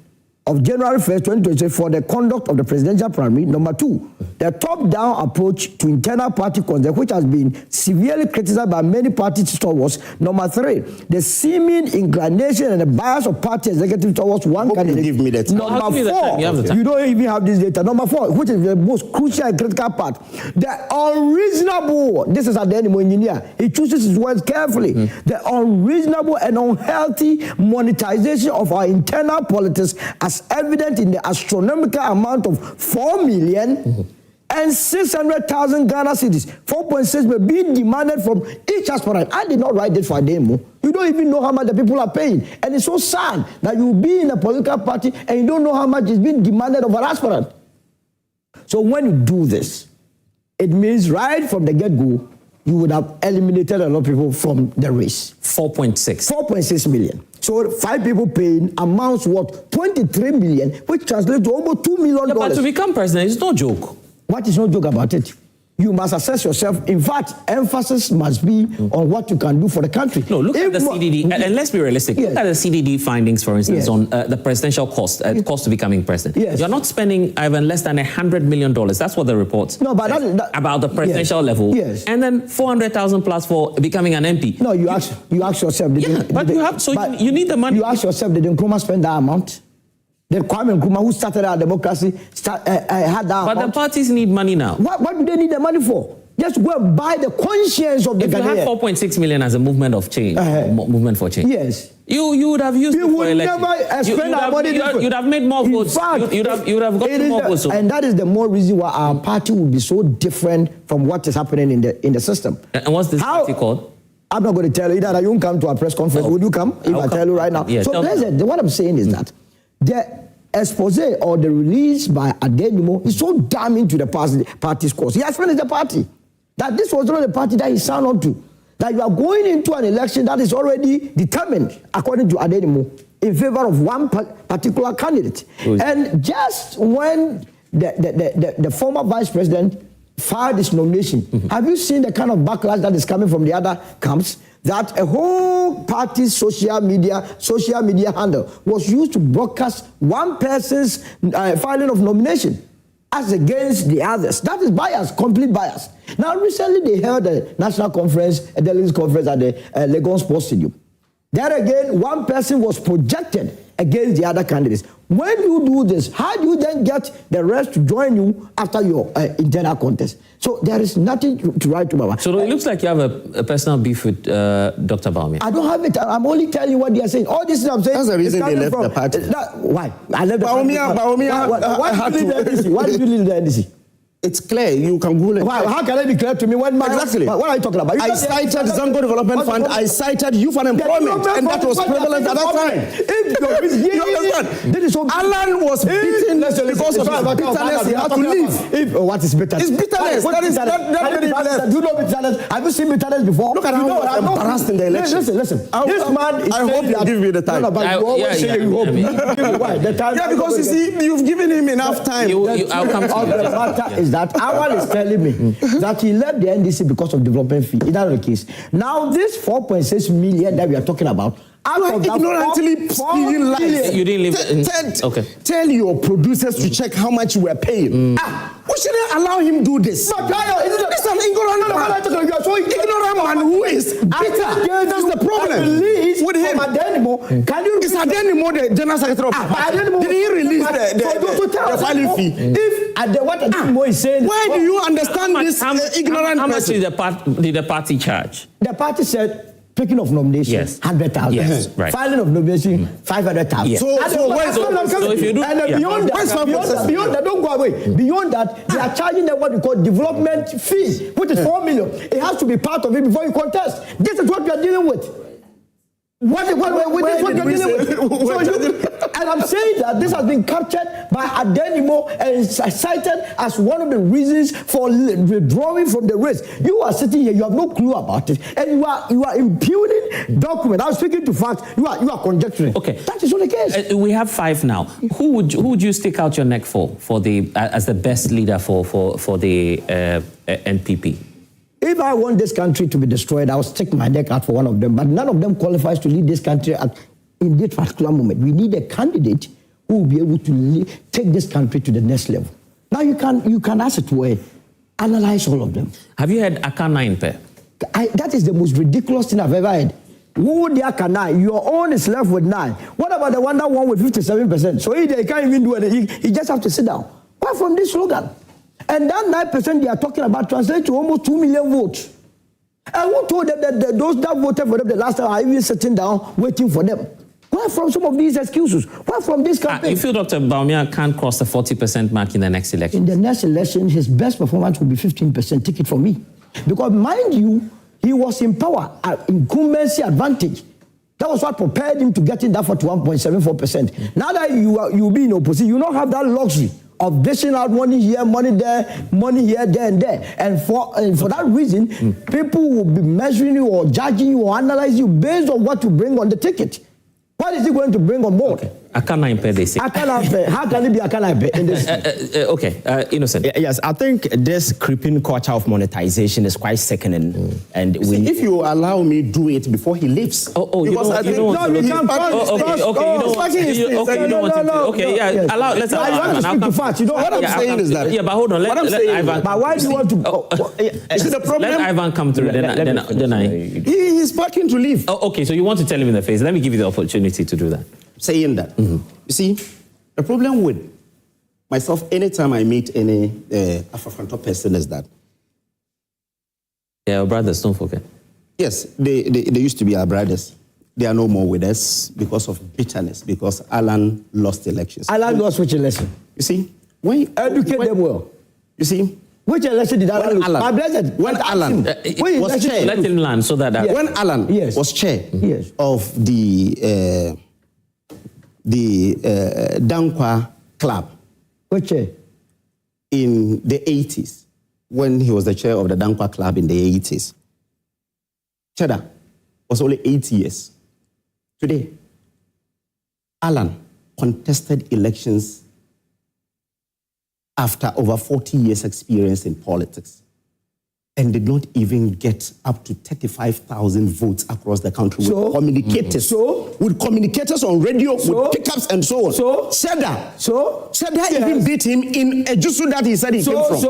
of January 1st, 2020 for the conduct of the presidential primary. Number two, the top-down approach to internal party conduct, which has been severely criticized by many party stalwarts. Number three, the seeming inclination and the bias of party executive towards one candidate. Give me that. Number four, you don't even have this data. Number four, which is the most crucial and critical part, the unreasonable, this is at the Adenimo engineer, he chooses his words carefully, the unreasonable and unhealthy monetization of our internal politics as evident in the astronomical amount of 4 million and 600,000 Ghana cedis. 4.6 may be demanded from each aspirant. I did not write this for Adenimo. You don't even know how much the people are paying. And it's so sad that you be in a political party and you don't know how much is being demanded of an aspirant. So when you do this, it means right from the get-go, you would have eliminated a lot of people from the race. 4.6 million. So 5 people paying amounts worth 23 million, which translates to almost $2 million. But to become president, it's no joke. What is no joke about it? You must assess yourself. In fact, emphasis must be on what you can do for the country. No, look at the CDD, and let's be realistic. Yes. Look at the CDD findings, for instance, on the presidential cost, cost to becoming president. Yes. You're not spending even less than $100 million. That's what the report that, about the presidential level. Yes. And then 400,000 plus for becoming an MP. No, you ask yourself. You need the money. You ask yourself, did Nkrumah spend that amount? Then Kwame Nkrumah, who started our democracy, had that amount. But the parties need money now. What do they need the money for? Just go and buy the conscience of the Ghanaians. If you had 4.6 million as a movement of change, movement for change. Yes. You would have used it for election. We would never spend our money. You'd have made more votes. You'd have gotten more votes. And that is the more reason why our party will be so different from what is happening in the system. And what's this party called? I'm not going to tell you that. You won't come to our press conference. Would you come? If I tell you right now. Yeah, so what I'm saying is that the expose or the release by Adenimo is so damning to the party's cause. He has finished the party. That this was not the party that he signed on to. That you are going into an election that is already determined, according to Adenimo, in favor of one particular candidate. And just when the former vice president filed his nomination, have you seen the kind of backlash that is coming from the other camps? That a whole party's social media handle was used to broadcast one person's filing of nomination as against the others. That is bias, complete bias. Now, recently they held a national conference, a delegates conference at the Legon Sports Stadium. There again, one person was projected against the other candidates. When you do this, how do you then get the rest to join you after your internal contest? So there is nothing to write about. So it looks like you have a personal beef with Dr. Bawumia. I don't have it. I'm only telling you what they are saying. All this is I'm saying. That's the reason they left the party. Why? I left the party. Bawumia. Why did you leave the NDC? It's clear. You can Google it. Why? How can it be clear to me when exactly? What are you talking about? I cited Zango Development Fund. I cited youth unemployment, and that was prevalent at that time. You understand? Alan was beaten because of bitterness. He had to leave. What is bitterness? It's bitterness. Do you know bitterness? Have you seen bitterness before? Look at how he was embarrassed in the election. Listen. This man is I hope you give me the time. No, but you always say you hope. Why? The time. Yeah, because you see, you've given him enough time. I'll come to the matter is that Awal is telling me that he left the NDC because of development fee. Is that the case? Now, this 4.6 million that we are talking about, out of that ignorantly speaking lies. You didn't leave. Okay. Tell your producers to check how much you were paying. We shouldn't allow him do this. But it's an ignorant man. So ignorant man who is bitter. That's the problem with him. Can you? Is Adenimo the general secretary of did he release the filing fee? If what Adenimo is saying, why do you understand this ignorant? How much did the party charge? The party said, taking of nomination, yes. 100,000. Yes, right. Filing of nomination, 500,000. Yes. So if you do, and beyond that, don't go away. Beyond that, they are charging them what we call development fees, which is 4 million. It has to be part of it before you contest. This is what we are dealing with. What you're dealing with. And I'm saying that this has been captured by Adenimo and cited as one of the reasons for withdrawing from the race. You are sitting here, you have no clue about it, and you are impugning documents. I'm speaking to facts. You are conjecturing. Okay, that is not the case. We have 5 now. Who would you stick out your neck for the as the best leader for the NPP? If I want this country to be destroyed, I'll stick my neck out for one of them. But none of them qualifies to lead this country in this particular moment. We need a candidate who will be able to take this country to the next level. Now you can, as it were, analyze all of them. Have you heard Aka 9 pair? That is the most ridiculous thing I've ever heard. Who the Aka 9? Your own is left with 9. What about the one that won with 57%? So he can't even do anything. He just have to sit down. Why from this slogan? And that 9% they are talking about translates to almost 2 million votes. And who told them that those that voted for them the last time are even sitting down waiting for them? Why from some of these excuses? Why from this campaign? You feel Dr. Bawumia can't cross the 40% mark in the next election? In the next election, his best performance will be 15%. Take it from me. Because mind you, he was in power at incumbency advantage. That was what prepared him to get in that 41.74%. Now that you'll be in opposition, you don't have that luxury of dishing out money here, money there, money here, there, and there. And for that reason, people will be measuring you or judging you or analyzing you based on what you bring on the ticket. What is he going to bring on board? Okay. Akana Impe, they say. Akana Impe. How can it be Akana Impe in this? Innocent. Yes, I think this creeping culture of monetization is quite sickening. And if you allow me, do it before he leaves. You don't want to. What I'm saying is that. Yeah, but hold on. Let Ivan. But why do you want to? Is it the problem? Let Ivan come through. He's packing to leave. Oh, okay, so you want to tell him in the face. Let me give you the opportunity to do that. Saying that. You see, the problem with myself, anytime I meet any African top person is that. Yeah, our brothers, don't forget. Yes, they used to be our brothers. They are no more with us because of bitterness, because Alan lost elections. Alan lost which election? You see, when you educate them well. You see, which election did Alan lose? My blessed. When Alan was chair, let him land so that. When Alan was chair of the Dankwa Club. What chair? In the 80s, when he was the chair of the Dankwa Club in the 80s. Cheddar was only 8 years. Today, Alan contested elections after over 40 years' experience in politics and did not even get up to 35,000 votes across the country with communicators. With communicators on radio, with pickups and so on. Cheddar even beat him in a jusu that he said he came from.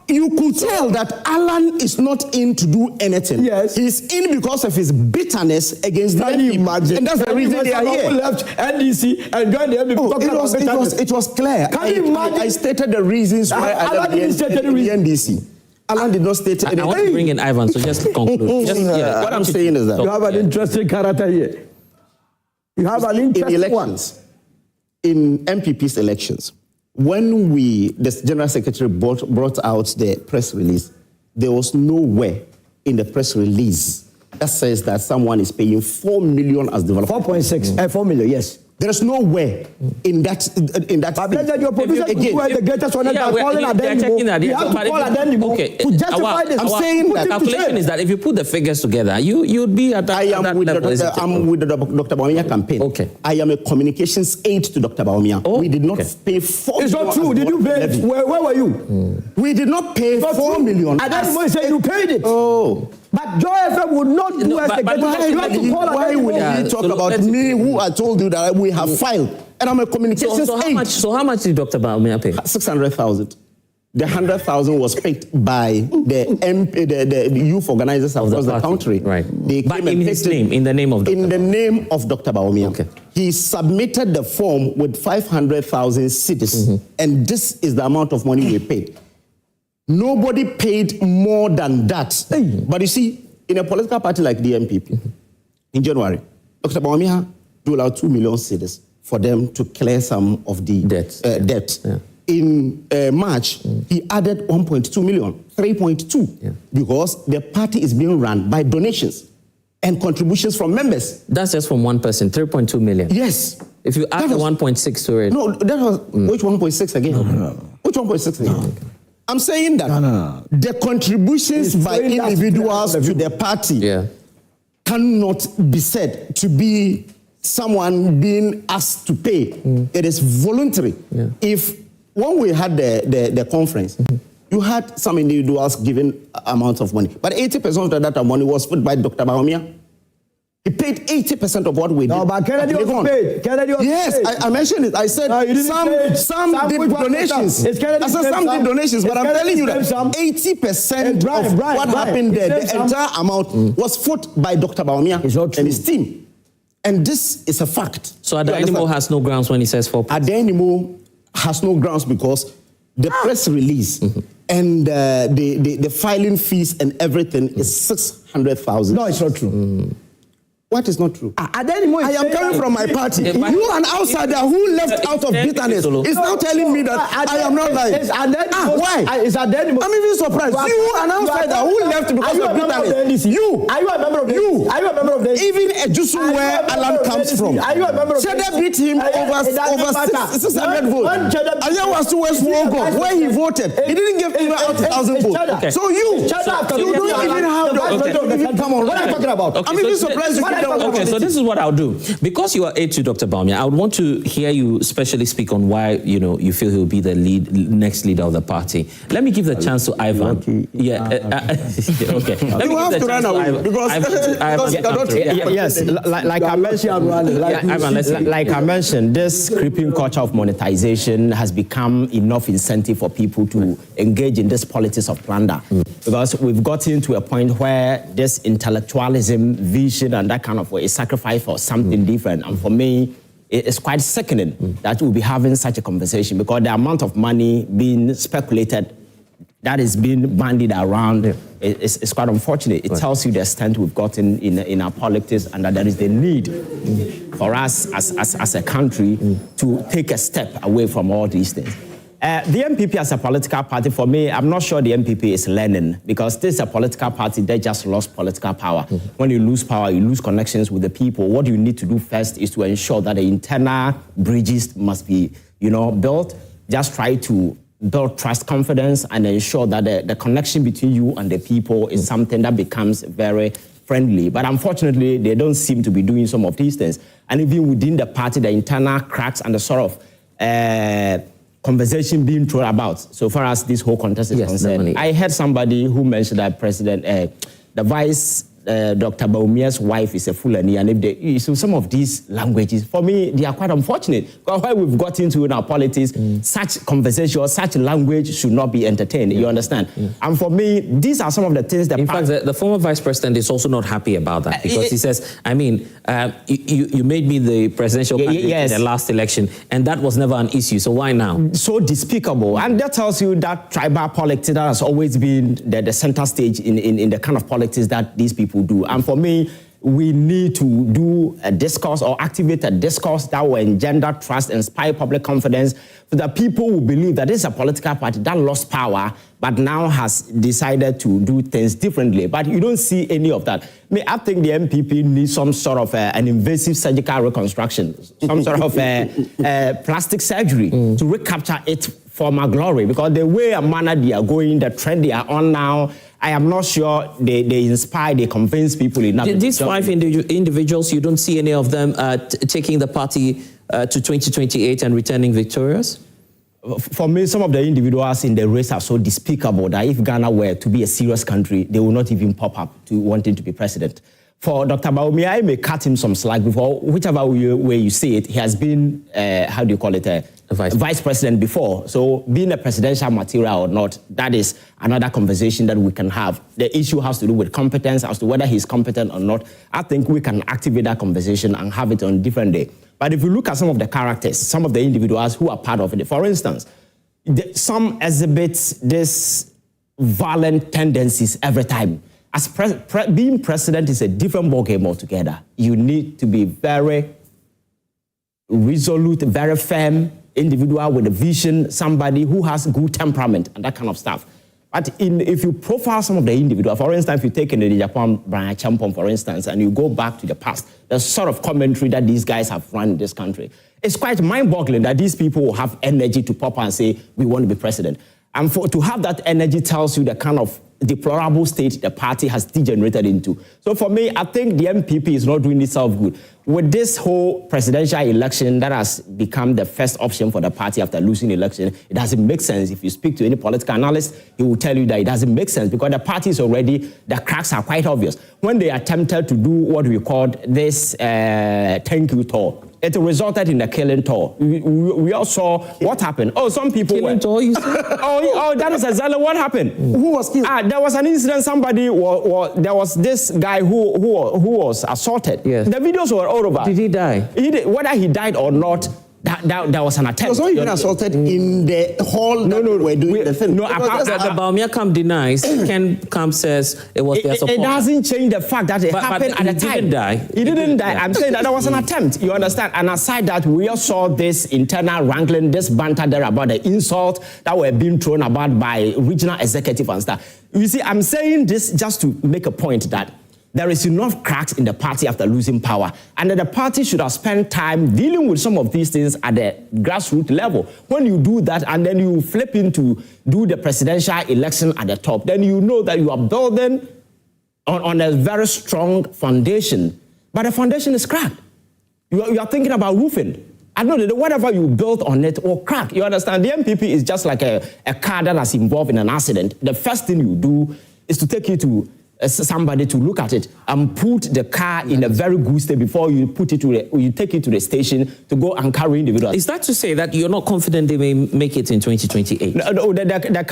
you could tell that Alan is not in to do anything. Yes. He's in because of his bitterness against the NPP. And that's the reason they are here. Left NDC and joined the NPP. It was clear. Can you imagine? I stated the reasons why I left the NDC. Alan did not state anything. I want to bring in Ivan, so just conclude. What I'm saying is that you have an interesting character here. You have an interesting one. In MPP's elections, when the General Secretary brought out the press release, there was nowhere in the press release that says that someone is paying 4 million as developer. 4.6, 4 million, yes. There is nowhere in that. But then your producer were the greatest one. Yeah, we are checking that. You have to call Adenimo to justify this. I'm saying that calculation is that if you put the figures together, you'd be at that level. I'm with the Dr. Bawumia campaign. Okay. I am a communications aide to Dr. Bawumia. We did not pay 4 million. It's not true. Did you pay? Where were you? We did not pay 4 million. Adenimo said you paid it. Oh. But Joy FM would not do as the why will you talk about me who I told you that we have filed? And I'm a communications aide. So how much did Dr. Bawumia pay? 600,000. The 100,000 was paid by the youth organizers across the country. Right. They but in his name, in the name of Dr. In the name of Dr. Bawumia. Okay. He submitted the form with 500,000 cedis, and this is the amount of money we paid. Nobody paid more than that. But you see, in a political party like the NPP, in January, Dr. Bawumia doled out 2 million cedis for them to clear some of the debt. Yeah. In March, he added 1.2 million, 3.2, because the party is being run by donations and contributions from members. That's just from one person, 3.2 million. Yes. If you add the 1.6 to it. No, that was, which 1.6 again? No. Which 1.6 again? Okay. I'm saying that the contributions by individuals to the party cannot be said to be someone being asked to pay. It is voluntary. When we had the conference, you had some individuals giving amounts of money, but 80% of that money was put by Dr. Bawumia. He paid 80% of what we did. No, but Kennedy also paid. Yes, I mentioned it. I said some did donations. I said some did donations, but I'm telling you that 80% of what happened there, the entire amount was fought by Dr. Bawumia and his team. And this is a fact. So Adenimo has no grounds when he says 4%? Adenimo has no grounds because the press release and the filing fees and everything is 600,000. No, it's not true. What is not true? I am coming from my party. You, an outsider who left out of bitterness, is now telling me that I am not lying. Why? I'm even surprised. You, an outsider who left because of bitterness. Are you a member of the NDC? Are you a member of the NDC? Even a Jusu where Alan comes from. Are you a member of the NDC? Cheddar beat him over 600 votes. Alia was to West Wogo, where he voted. He didn't give even out 1,000 votes. So you don't even have the... Come on, what are you talking about? I'm even surprised. Okay, so this is what I'll do. Because you are aide to Dr. Bawumia, I would want to hear you specially speak on why you feel he will be the next leader of the party. Let me give the chance to Ivan. Okay. Let me have give the to run away because yes, like I mentioned, like I mentioned, this creeping culture of monetization has become enough incentive for people to engage in this politics of plunder, because we've gotten to a point where this intellectualism, vision, and that kind of way is sacrificed for something different. And for me, it's quite sickening that we'll be having such a conversation, because the amount of money being speculated that is being bandied around is quite unfortunate. It tells you the extent we've gotten in our politics, and that there is the need for us as a country to take a step away from all these things. The NPP as a political party, for me, I'm not sure the NPP is learning, because this is a political party that just lost political power. When you lose power, you lose connections with the people. What you need to do first is to ensure that the internal bridges must be, built. Just try to build trust, confidence, and ensure that the connection between you and the people is something that becomes very friendly. But unfortunately, they don't seem to be doing some of these things. And even within the party, the internal cracks and the sort of conversation being thrown about, so far as this whole contest is concerned. I heard somebody who mentioned that the vice Dr. Baumia's wife is a Fulani, and if they, so some of these languages, for me, they are quite unfortunate. Because why we've got into in our politics, such conversation, such language should not be entertained. You understand? And for me, these are some of the things that. In fact, the former vice president is also not happy about that because he says, I mean, you made me the presidential candidate in the last election, and that was never an issue. So why now? So despicable, and that tells you that tribal politics that has always been the center stage in the kind of politics that these people do. And for me, we need to do a discourse or activate a discourse that will engender trust, inspire public confidence, so that people will believe that this is a political party that lost power, but now has decided to do things differently. But you don't see any of that. I think the NPP needs some sort of an invasive surgical reconstruction, some sort of plastic surgery to recapture its former glory, because the way and manner they are going, the trend they are on now, I am not sure they inspire, they convince people enough. These 5 individuals, you don't see any of them taking the party to 2028 and returning victorious? For me, some of the individuals in the race are so despicable that if Ghana were to be a serious country, they will not even pop up to wanting to be president. For Dr. Bawumia, I may cut him some slack before, whichever way you see it, he has been, how do you call it, a vice president before. So being a presidential material or not, that is another conversation that we can have. The issue has to do with competence, as to whether he's competent or not. I think we can activate that conversation and have it on a different day. But if you look at some of the characters, some of the individuals who are part of it, for instance, some exhibit this violent tendencies every time. As being president is a different ballgame altogether. You need to be very resolute, very firm individual with a vision, somebody who has good temperament and that kind of stuff. But if you profile some of the individuals, for instance, if you take in the Japan Brian Champon, for instance, and you go back to the past, the sort of commentary that these guys have run in this country, it's quite mind-boggling that these people will have energy to pop and say, we want to be president. And to have that energy tells you the kind of deplorable state the party has degenerated into. So for me, I think the NPP is not doing itself good. With this whole presidential election that has become the first option for the party after losing the election, it doesn't make sense. If you speak to any political analyst, he will tell you that it doesn't make sense because the party is already, the cracks are quite obvious. When they attempted to do what we called this thank you tour, it resulted in a killing tour. We all saw what happened. Oh, some people killing tour, you said? oh, that is exactly what happened. Who was killed? There was an incident. Somebody there was this guy who was assaulted. Yes. The videos were all over. Did he die? Whether he died or not, that was an attempt. He was not even assaulted in the hall. No, we're doing the thing. No, the Bawumia camp denies. Ken camp says it was their support. It doesn't change the fact that it happened at the time. He didn't die. He didn't die. I'm saying that was an attempt. You understand? And aside that, we all saw this internal wrangling, this banter there about the insult that were being thrown about by regional executive and stuff. You see, I'm saying this just to make a point that there is enough cracks in the party after losing power, and that the party should have spent time dealing with some of these things at the grassroots level. When you do that and then you flip into do the presidential election at the top, then you know that you are building on a very strong foundation, but the foundation is cracked. You are thinking about roofing. I know that whatever you built on it will crack. You understand? The NPP is just like a car that is involved in an accident. The first thing you do is to take it to somebody to look at it and put the car in a very good state before you put it you take it to the station to go and carry individuals. Is that to say that you're not confident they may make it in 2028? No, the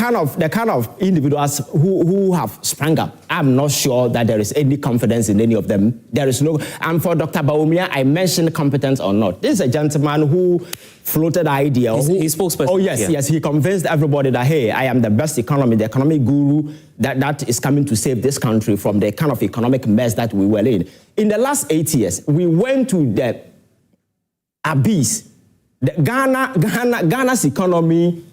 kind of individuals who have sprung up, I'm not sure that there is any confidence in any of them. There is no. And for Dr. Bawumia, I mentioned competence or not. This is a gentleman who floated the idea. He spokesperson. Oh yes, yes. He convinced everybody that hey, I am the best economy, the economic guru that is coming to save this country from the kind of economic mess that we were in. In the last 8 years, we went to the abyss. Ghana's economy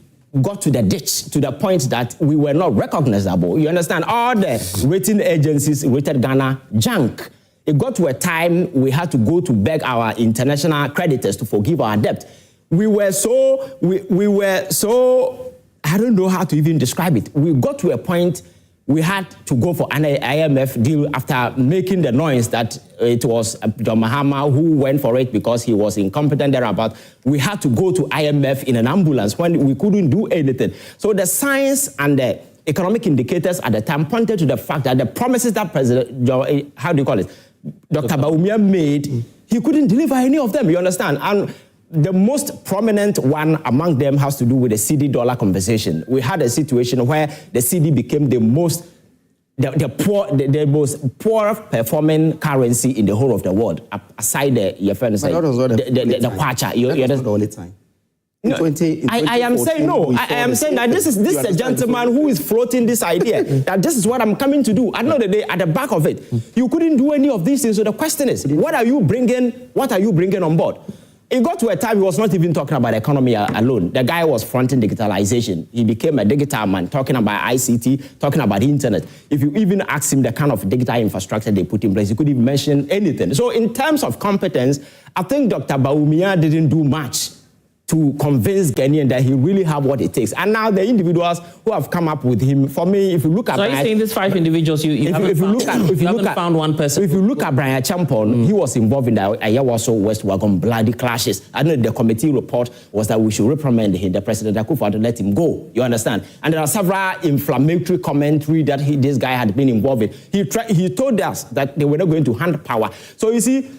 got to the ditch to the point that we were not recognizable. You understand? All the rating agencies rated Ghana junk. It got to a time we had to go to beg our international creditors to forgive our debt. We were so, I don't know how to even describe it. We got to a point we had to go for an IMF deal after making the noise that it was John Mahama who went for it because he was incompetent thereabout. We had to go to IMF in an ambulance when we couldn't do anything. So the science and the economic indicators at the time pointed to the fact that the promises that Dr. Bawumia made, he couldn't deliver any of them, you understand? And the most prominent one among them has to do with the CD dollar conversation. We had a situation where the CD became the most performing currency in the whole of the world, aside the kwacha. You understand? All the time. I am saying no. I am saying that this is a gentleman who is floating this idea that this is what I'm coming to do. At the end of the day, at the back of it, you couldn't do any of these things. So the question is, what are you bringing on board? It got to a time he was not even talking about economy alone. The guy was fronting digitalization. He became a digital man, talking about ICT, talking about the internet. If you even ask him the kind of digital infrastructure they put in place, he couldn't even mention anything. So in terms of competence, I think Dr. Bawumia didn't do much to convince Ghanaian that he really have what it takes. And now the individuals who have come up with him, for me, if you look at... So are you saying these 5 individuals, you haven't found one person? If you look at Brian Champon, he was involved in the Ayawaso West Wagon bloody clashes. I know the committee report was that we should reprimand him, the President Akufo, to let him go. You understand? And there are several inflammatory commentary that this guy had been involved in. He told us that they were not going to hand power. So you see,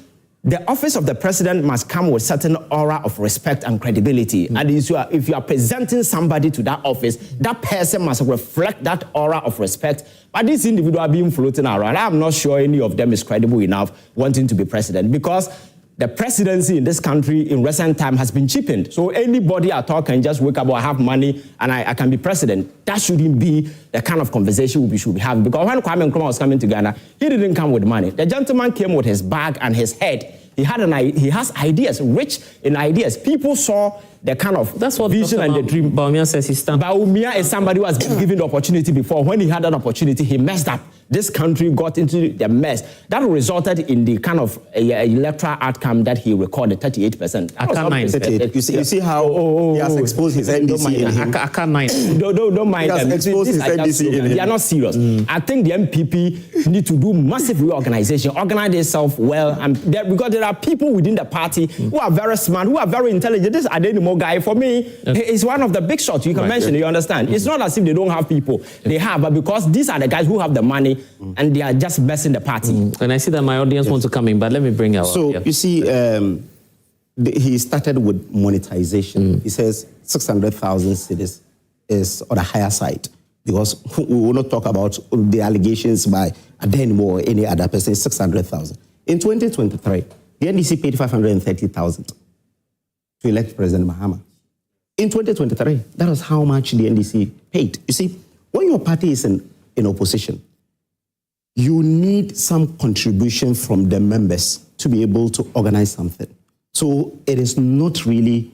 the office of the president must come with certain aura of respect and credibility. And if you are presenting somebody to that office, that person must reflect that aura of respect. But this individual are being floating around. I'm not sure any of them is credible enough wanting to be president, because the presidency in this country in recent time has been cheapened. So anybody at all can just wake up or have money and I can be president. That shouldn't be the kind of conversation we should be having. Because when Kwame Nkrumah was coming to Ghana, he didn't come with money. The gentleman came with his bag and his head. He has ideas, rich in ideas. People saw the kind of vision and the dream. Bawumia says he's stamped. Bawumia is somebody who has been given the opportunity before. When he had that opportunity, he messed up. This country got into the mess. That resulted in the kind of electoral outcome that he recorded, 38%. I can't mind. You see how he has exposed his NDC in him. I can't mind. Don't mind them. He has exposed his NDC in him. They are not serious. I think the NPP need to do massive reorganization, organize themselves well, because there are people within the party who are very smart, who are very intelligent. This Adenimo guy, for me, is one of the big shots you can mention, you understand? It's not as if they don't have people. They have, but because these are the guys who have the money, and they are just messing the party. And I see that my audience wants to come in, but let me bring out. So, you see, he started with monetization. He says 600,000 cedis is on the higher side, because we will not talk about the allegations by Adenimo or any other person. 600,000. In 2023, the NDC paid 530,000 to elect President Mahama. In 2023, that was how much the NDC paid. You see, when your party is in opposition, you need some contribution from the members to be able to organize something. So it is not really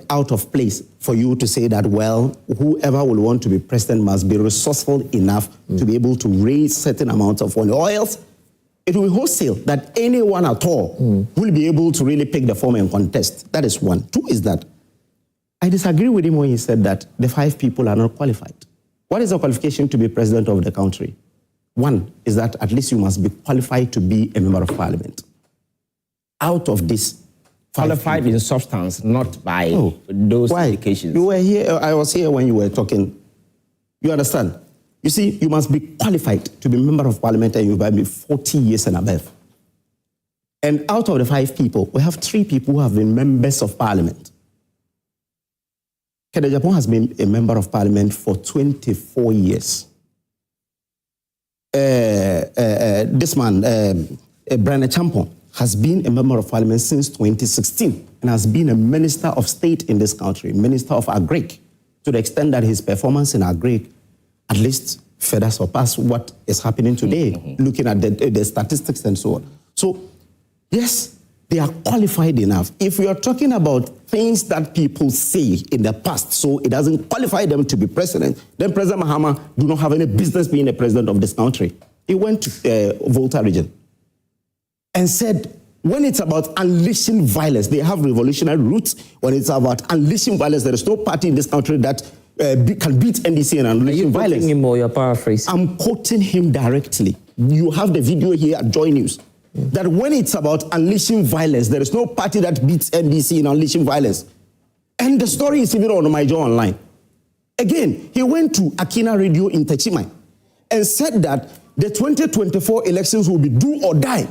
out of place for you to say that, well, whoever will want to be president must be resourceful enough to be able to raise certain amounts of money. Or else it will be wholesale that anyone at all will be able to really pick the form and contest. That is one. Two is that I disagree with him when he said that the 5 people are not qualified. What is the qualification to be president of the country? One is that at least you must be qualified to be a member of parliament. Out of this, qualified in substance, not by those indications. You were here, I was here when you were talking. You understand? You see, you must be qualified to be a member of parliament, and you must be 40 years and above. And out of the 5 people, we have 3 people who have been members of parliament. Kenneth Japon has been a member of parliament for 24 years. This man, Brian Champon, has been a member of parliament since 2016 and has been a minister of state in this country, minister of agric, to the extent that his performance in agric at least further surpass what is happening today, looking at the statistics and so on. So, yes, they are qualified enough. If we are talking about things that people say in the past, so it doesn't qualify them to be president, then President Mahama do not have any business being the president of this country. He went to Volta region and said, when it's about unleashing violence, they have revolutionary roots. When it's about unleashing violence, there is no party in this country that can beat NDC and unleashing violence. Are you quoting him or you're paraphrasing? I'm quoting him directly. You have the video here at Joy News. That when it's about unleashing violence, there is no party that beats NDC in unleashing violence. And the story is even on my Joy Online. Again, he went to Akina Radio in Techimai and said that the 2024 elections will be do or die.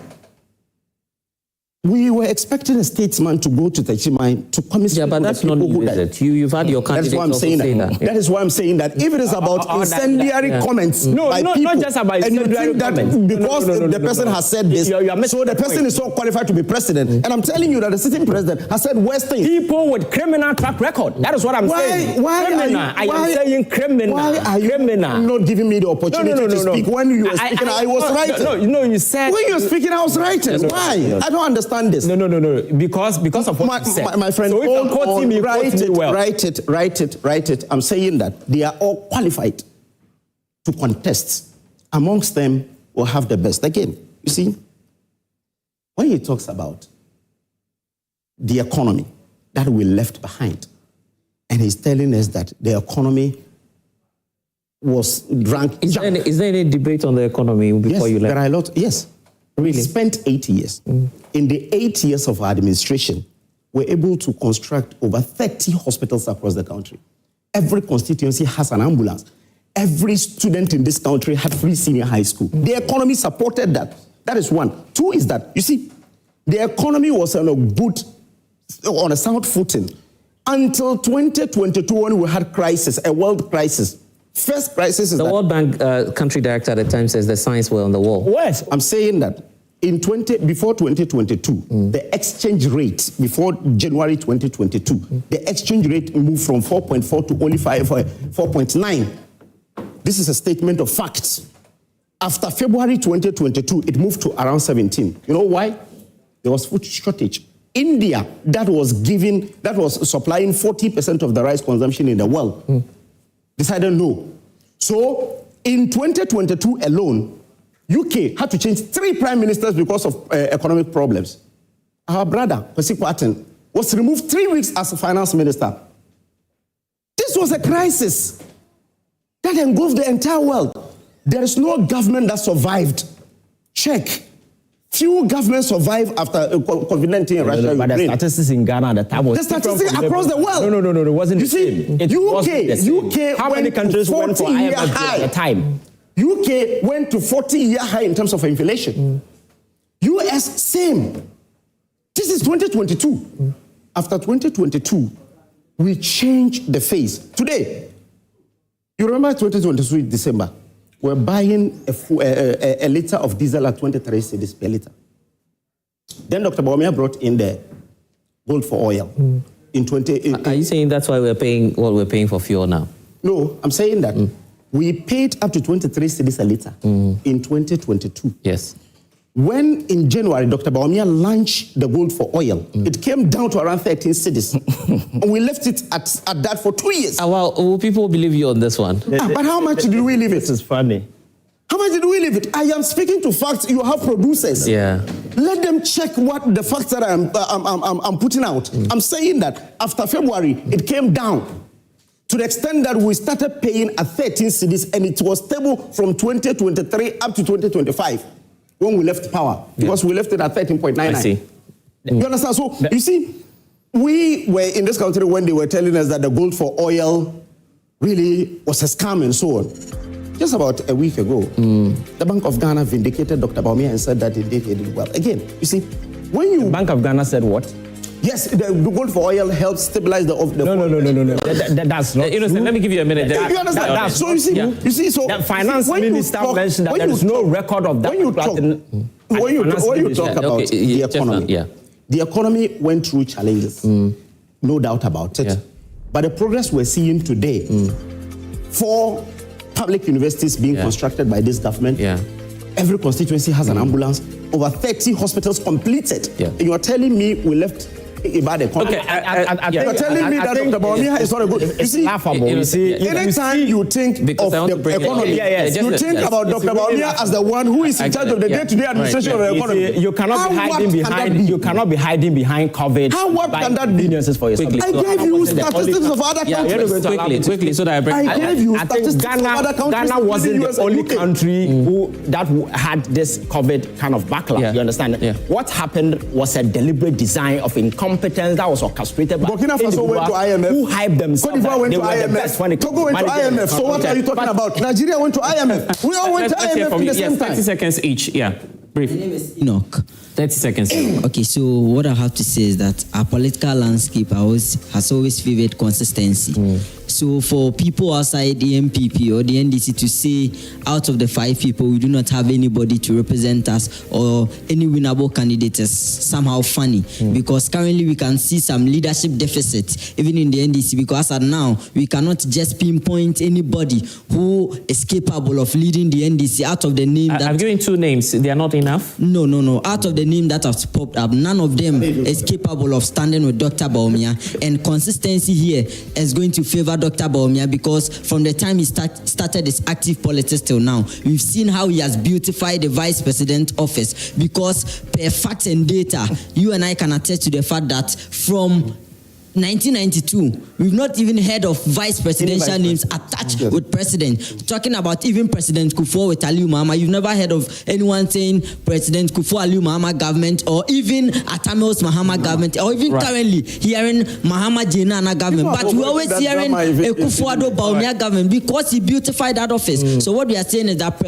We were expecting a statesman to go to Techimai to commiserate. Yeah, but that's not you, is it? You've had your candidate. That's why I'm saying that. That is why I'm saying that. If it is about incendiary comments by people, not just about incendiary comments, because the person has said this, so the person is so qualified to be president. And I'm telling you that the sitting president has said worse things. People with criminal track record. That is what I'm saying. I am saying criminal. Why are you not giving me the opportunity to speak when you were speaking? I was right. No, you said when you were speaking, I was right. Why? I don't understand this. No. Because of what you said. My friend, so if quoting me, write it. I'm saying that they are all qualified to contest. Amongst them, will have the best. Again, you see, when he talks about the economy that we left behind, and he's telling us that the economy was drunk. Is there any debate on the economy before you left? There are a lot. Yes. Really? We spent 8 years. In the 8 years of our administration, we're able to construct over 30 hospitals across the country. Every constituency has an ambulance. Every student in this country had free senior high school. The economy supported that. That is one. Two is that, you see, the economy was on a sound footing until 2022 when we had crisis, a world crisis. First crisis is the World Bank country director at the time says the signs were on the wall. What? I'm saying that before 2022, the exchange rate, before January 2022, the exchange rate moved from 4.4 to only 4.9. This is a statement of facts. After February 2022, it moved to around 17. You know why? There was food shortage. India, that was supplying 40% of the rice consumption in the world, decided no. So in 2022 alone, UK had to change 3 prime ministers because of economic problems. Our brother, Kwesi Kwarteng, was removed 3 weeks as a finance minister. This was a crisis that engulfed the entire world. There is no government that survived. Check. Few governments survive after COVID-19 in Russia. But the statistics in Ghana at the time was the statistics across the world. No, it wasn't. You see, UK how many countries went for IMF at the time? UK went to 40-year high in terms of inflation. US, same. This is 2022. After 2022, we changed the face. Today, you remember 2022 December, we're buying a liter of diesel at 23 cedis per liter. Then Dr. Bawumia brought in the gold for oil. Are you saying that's why we're paying what we're paying for fuel now? No, I'm saying that we paid up to 23 cedis a liter in 2022. Yes. When in January, Dr. Bawumia launched the gold for oil, it came down to around 13 cedis. And we left it at that for 2 years. Well, will people believe you on this one? But how much did we leave it? This is funny. How much did we leave it? I am speaking to facts. You have producers. Yeah. Let them check what the facts that I'm putting out. I'm saying that after February, it came down to the extent that we started paying at 13 cedis, and it was stable from 2023 up to 2025. When we left power, because we left it at 13.99. I see. You understand? So, you see, we were in this country when they were telling us that the gold for oil really was a scam and so on. Just about a week ago, the Bank of Ghana vindicated Dr. Bawumia and said that indeed he did well. Again, you see, when you... The Bank of Ghana said what? Yes, the gold for oil helps stabilize the... No. That's not true. Let me give you a minute. You understand? So you see, so... The finance minister mentioned that there is no record of that. When you talk about the economy, the economy went through challenges, no doubt about it. But the progress we're seeing today, 4 public universities being constructed by this government, every constituency has an ambulance, over 30 hospitals completed. And you are telling me we left a bad economy. You're telling me that Dr. Bawumia is not a good... It's laughable. Anytime you think of the economy, you think about Dr. Bawumia as the one who is in charge of the day-to-day administration of the economy. You cannot be hiding behind COVID. What can that be? For yourself. I gave you statistics of other countries. Quickly, so that I bring... I gave you statistics of other countries. Ghana wasn't the only country that had this COVID kind of backlash. You understand? What happened was a deliberate design of incumbent incompetence that was orchestrated by Burkina Faso went to IMF. who hyped themselves. Cote d'Ivoire went they to were the IMF. best when it Togo went to IMF. So what are you talking about? Nigeria went to IMF. We all went to IMF at the same time. 30 seconds each. Yeah. Brief. My name is Enoch. 30 seconds. Okay, so what I have to say is that our political landscape has always favored consistency. So for people outside the NPP or the NDC to say out of the 5 people we do not have anybody to represent us or any winnable candidate is somehow funny because currently we can see some leadership deficit even in the NDC because as now we cannot just pinpoint anybody who is capable of leading the NDC out of the name that... I've given 2 names. They are not enough? No. Out of the name that have popped up, none of them is capable of standing with Dr. Bawumia, and consistency here is going to favor Dr. Bawumia because from the time he started his active politics till now, we've seen how he has beautified the vice president office because per facts and data, you and I can attest to the fact that from 1992, we've not even heard of vice presidential names attached with president. Talking about even President Kufuor with Aliyu Mahama, you've never heard of anyone saying President Kufuor Aliyu Mahama government or even Atamils Mahama government or even currently hearing Mahama Jenana government. But we're always hearing a Kufuor Bawumia government because he beautified that office. So what we are saying is that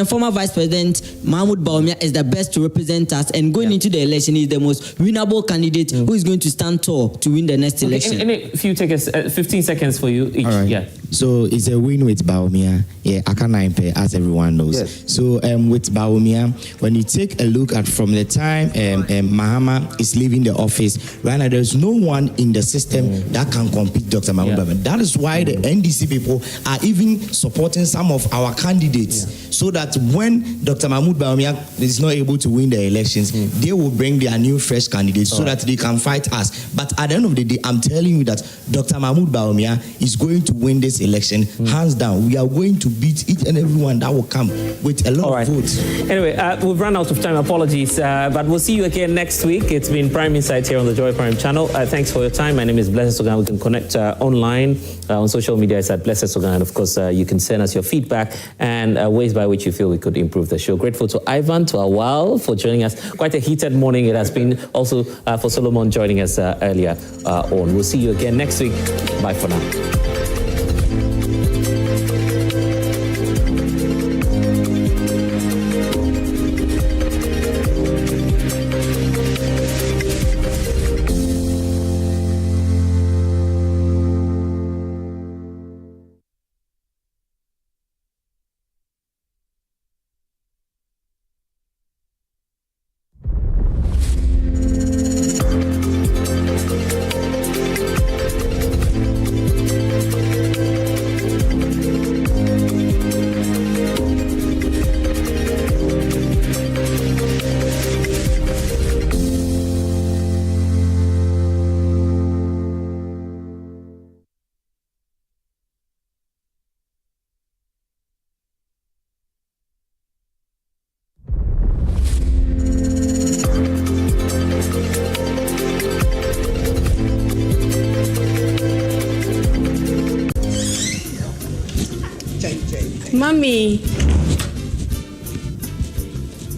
former Vice President Mahmoud Bawumia is the best to represent us, and going into the election is the most winnable candidate who is going to stand tall to win the next election. Any few seconds, 15 seconds for you each. Right. Yeah. So it's a win with Bawumia. Yeah, Aka as everyone knows. Yes. So with Bawumia, when you take a look at from the time Mahama is leaving the office, right now there's no one in the system that can compete Dr. Mahmoud Bawumia. That is why the NDC people are even supporting some of our candidates so that when Dr. Mahmoud Bawumia is not able to win the elections, they will bring their new fresh candidates so that they can fight us. But at the end of the day, I'm telling you that Dr. Mahmoud Bawumia is going to win this election hands down. We are going to beat each and everyone that will come with a lot of votes. Anyway, we've run out of time. Apologies, but we'll see you again next week. It's been Prime Insights here on the Joy Prime channel. Thanks for your time. My name is Blessed Sogah. We can connect online on social media. It's at Blessed Sogah, and of course, you can send us your feedback and ways by which you feel we could improve the show. Grateful to Ivan, to Awal for joining us. Quite a heated morning it has been. Also for Solomon joining us earlier on. We'll see you again next week. Bye for now.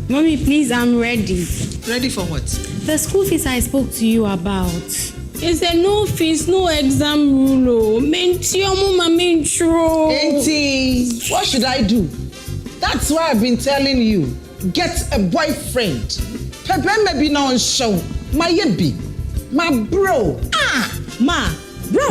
Mommy, please, I'm ready. Ready for what? The school fees I spoke to you about. It's a no fees, no exam rule. Auntie, what should I do? That's why I've been telling you. Get a boyfriend. Pepe maybe not on show. My bro. Ma, bro.